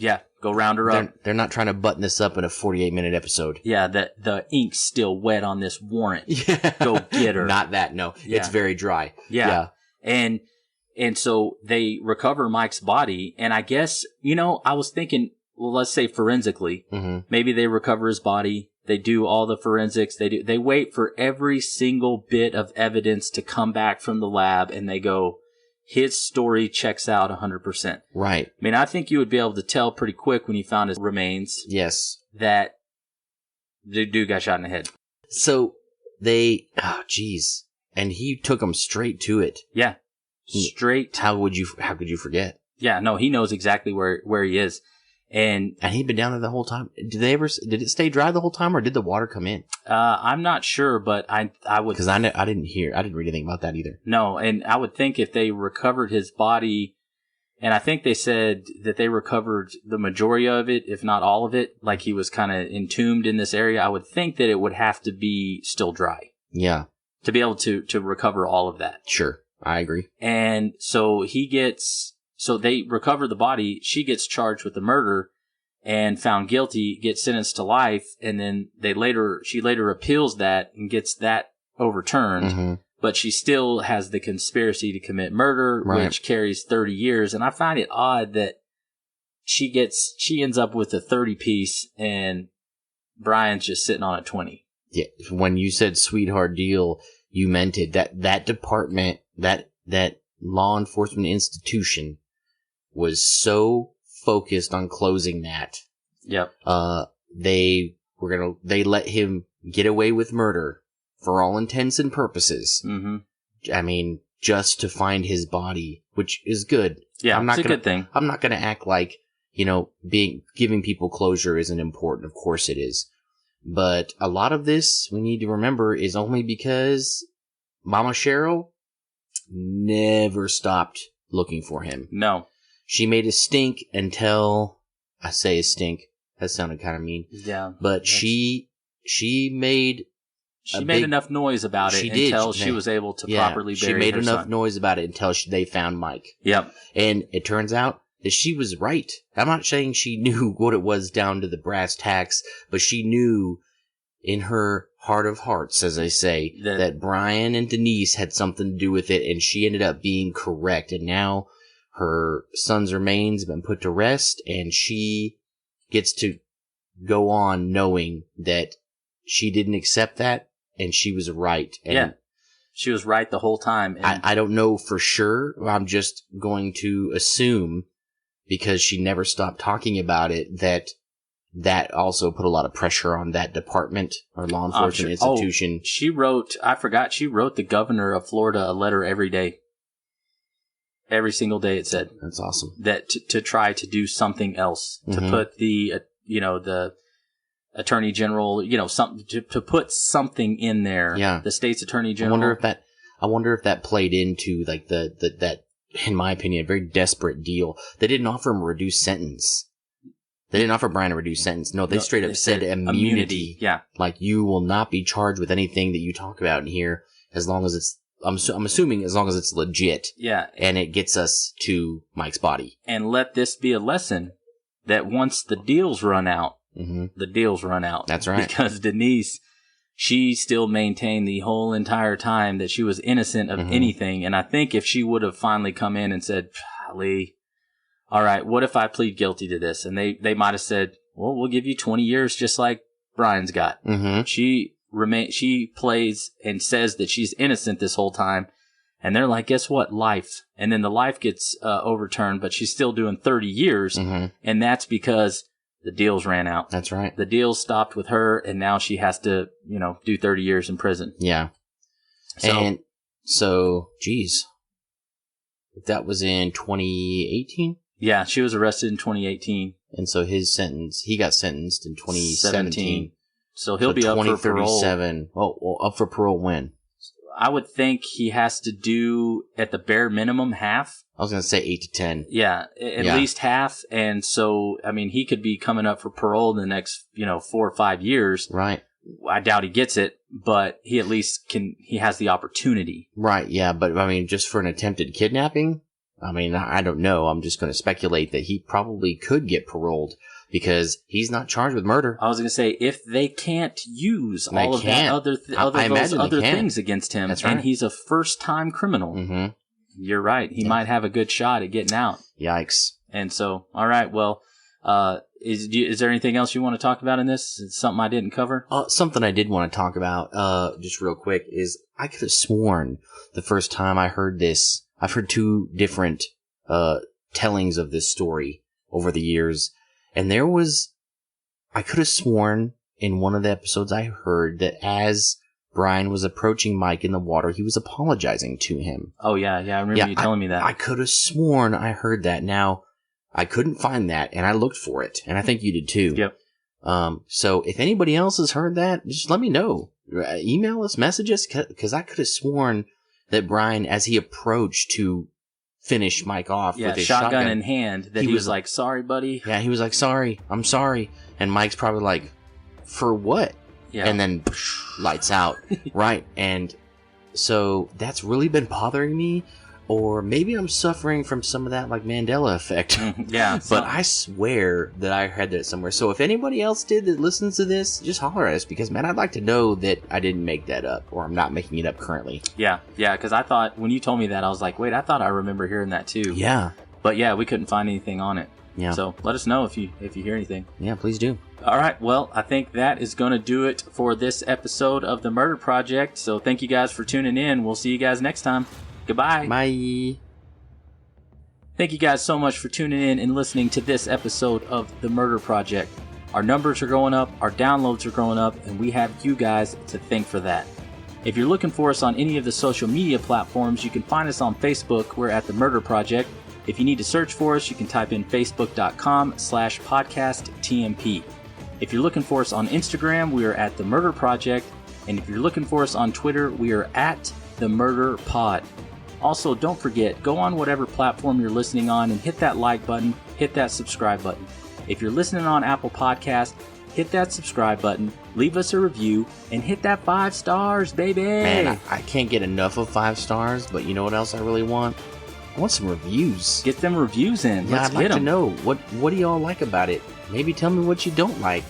go round her up. They're not trying to button this up in a 48-minute episode. Yeah, the ink's still wet on this warrant. Yeah. Go get her. Not that, no. Yeah. It's very dry. Yeah. And so they recover Mike's body, and I guess, I was thinking, well, let's say forensically, maybe they recover his body, they do all the forensics, they wait for every single bit of evidence to come back from the lab, and they go, his story checks out 100%. Right. I mean, I think you would be able to tell pretty quick when you found his remains. Yes. That the dude got shot in the head. So and he took them straight to it. Yeah. Straight. How could you forget? Yeah, no, he knows exactly where he is. And he'd been down there the whole time. Did it stay dry the whole time, or did the water come in? I'm not sure, but I would, because I didn't read anything about that either. No, and I would think if they recovered his body, and I think they said that they recovered the majority of it, if not all of it, like he was kind of entombed in this area, I would think that it would have to be still dry. Yeah. To be able to recover all of that. Sure, I agree. And so they recover the body. She gets charged with the murder and found guilty, gets sentenced to life, and then she later appeals that and gets that overturned. But she still has the conspiracy to commit murder, which carries 30 years. And I find it odd that she ends up with a 30 piece and Brian's just sitting on a 20. Yeah. When you said sweetheart deal, you meant it. That department, that law enforcement institution was so focused on closing that. Yep. They let him get away with murder for all intents and purposes. I mean, just to find his body, which is good. Yeah, it's a good thing. I'm not going to act like, giving people closure isn't important. Of course it is. But a lot of this, we need to remember, is only because Mama Cheryl never stopped looking for him. No. She made a stink until, I say a stink, that sounded kind of mean. Yeah. But she made enough noise about it until she was able to properly bury her son. She made enough noise about it until they found Mike. Yep. And it turns out that she was right. I'm not saying she knew what it was down to the brass tacks, but she knew in her heart of hearts, as I say, that Brian and Denise had something to do with it, and she ended up being correct. And now her son's remains have been put to rest, and she gets to go on knowing that she didn't accept that, and she was right. And she was right the whole time. And I don't know for sure. I'm just going to assume, because she never stopped talking about it, that also put a lot of pressure on that department or law enforcement institution. She wrote the governor of Florida a letter every day. Every single day, it said. That's awesome. That to try to do something else, to put the attorney general, something to put something in there. Yeah. The state's attorney general. I wonder if that played into like that, in my opinion, a very desperate deal. They didn't offer him a reduced sentence. They didn't offer Brian a reduced sentence. No, they straight up said immunity. Yeah. Like, you will not be charged with anything that you talk about in here as long as it's, I'm assuming as long as it's legit. Yeah. And it gets us to Mike's body. And let this be a lesson that once the deals run out, the deals run out. That's right. Because Denise, she still maintained the whole entire time that she was innocent of anything. And I think if she would have finally come in and said, Lee, all right, what if I plead guilty to this? And they might have said, well, we'll give you 20 years just like Brian's got. She plays and says that she's innocent this whole time. And they're like, guess what? Life. And then the life gets overturned, but she's still doing 30 years. And that's because the deals ran out. That's right. The deals stopped with her, and now she has to, do 30 years in prison. Yeah. So, geez. That was in 2018? Yeah, she was arrested in 2018. And so he got sentenced in 2017. So he'll be up for parole. Oh, well, up for parole when? I would think he has to do, at the bare minimum, half. I was going to say 8 to 10. Yeah, at least half. And so, I mean, he could be coming up for parole in the next, 4 or 5 years. Right. I doubt he gets it, but he at least he has the opportunity. Right, yeah, but I mean, just for an attempted kidnapping, I mean, I don't know. I'm just going to speculate that he probably could get paroled because he's not charged with murder. I was going to say, if they can't use all of that other things against him, That's right. and he's a first-time criminal, Mm-hmm. You're right. He might have a good shot at getting out. Yikes. And so, all right, well, is there anything else you want to talk about in this? Is something I didn't cover? Something I did want to talk about, just real quick, is I could have sworn the first time I heard this, I've heard 2 different tellings of this story over the years, and I could have sworn in one of the episodes I heard that as Brian was approaching Mike in the water, he was apologizing to him. Oh, yeah, I remember you telling me that. I could have sworn I heard that. Now, I couldn't find that, and I looked for it, and I think you did too. Yep. So if anybody else has heard that, just let me know. Email us, message us, because I could have sworn that Brian, as he approached to finish Mike off with his shotgun in hand, that he was like, sorry, buddy. Yeah, he was like, sorry, I'm sorry. And Mike's probably like, for what? Yeah. And then lights out. Right. And so that's really been bothering me. Or maybe I'm suffering from some of that like Mandela effect. Yeah. But I swear that I heard that somewhere. So if anybody else did that listens to this, just holler at us because, man, I'd like to know that I didn't make that up or I'm not making it up currently. Yeah. Because I thought when you told me that, I was like, wait, I thought I remember hearing that too. Yeah. But yeah, we couldn't find anything on it. Yeah. So let us know if you hear anything. Yeah, please do. All right. Well, I think that is going to do it for this episode of The Murder Project. So thank you guys for tuning in. We'll see you guys next time. Goodbye. Bye. Thank you guys so much for tuning in and listening to this episode of The Murder Project. Our numbers are going up, our downloads are growing up, and we have you guys to thank for that. If you're looking for us on any of the social media platforms, you can find us on Facebook. We're at The Murder Project. If you need to search for us, you can type in facebook.com/podcasttmp. If you're looking for us on Instagram, we are at The Murder Project. And if you're looking for us on Twitter, we are at The Murder Pod. Also, don't forget, go on whatever platform you're listening on and hit that like button, hit that subscribe button. If you're listening on Apple Podcasts, hit that subscribe button, leave us a review, and hit that 5 stars, baby! Man, I can't get enough of 5 stars, but you know what else I really want? I want some reviews. Get them reviews in. Yeah, Let's I'd like get them. to know, what do y'all like about it? Maybe tell me what you don't like.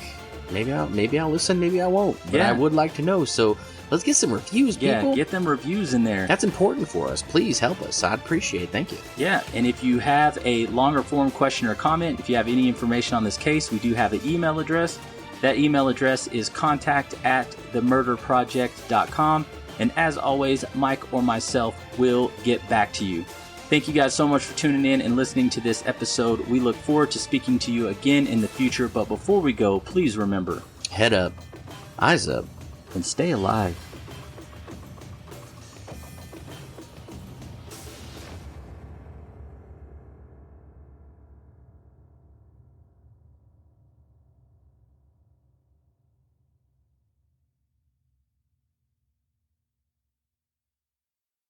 Maybe I'll listen, maybe I won't. But Yeah. I would like to know, so let's get some reviews, people. Yeah, get them reviews in there. That's important for us. Please help us. I'd appreciate it. Thank you. Yeah, and if you have a longer form question or comment, if you have any information on this case, we do have an email address. That email address is contact@themurderproject.com. And as always, Mike or myself will get back to you. Thank you guys so much for tuning in and listening to this episode. We look forward to speaking to you again in the future. But before we go, please remember, Head up, eyes up, and stay alive.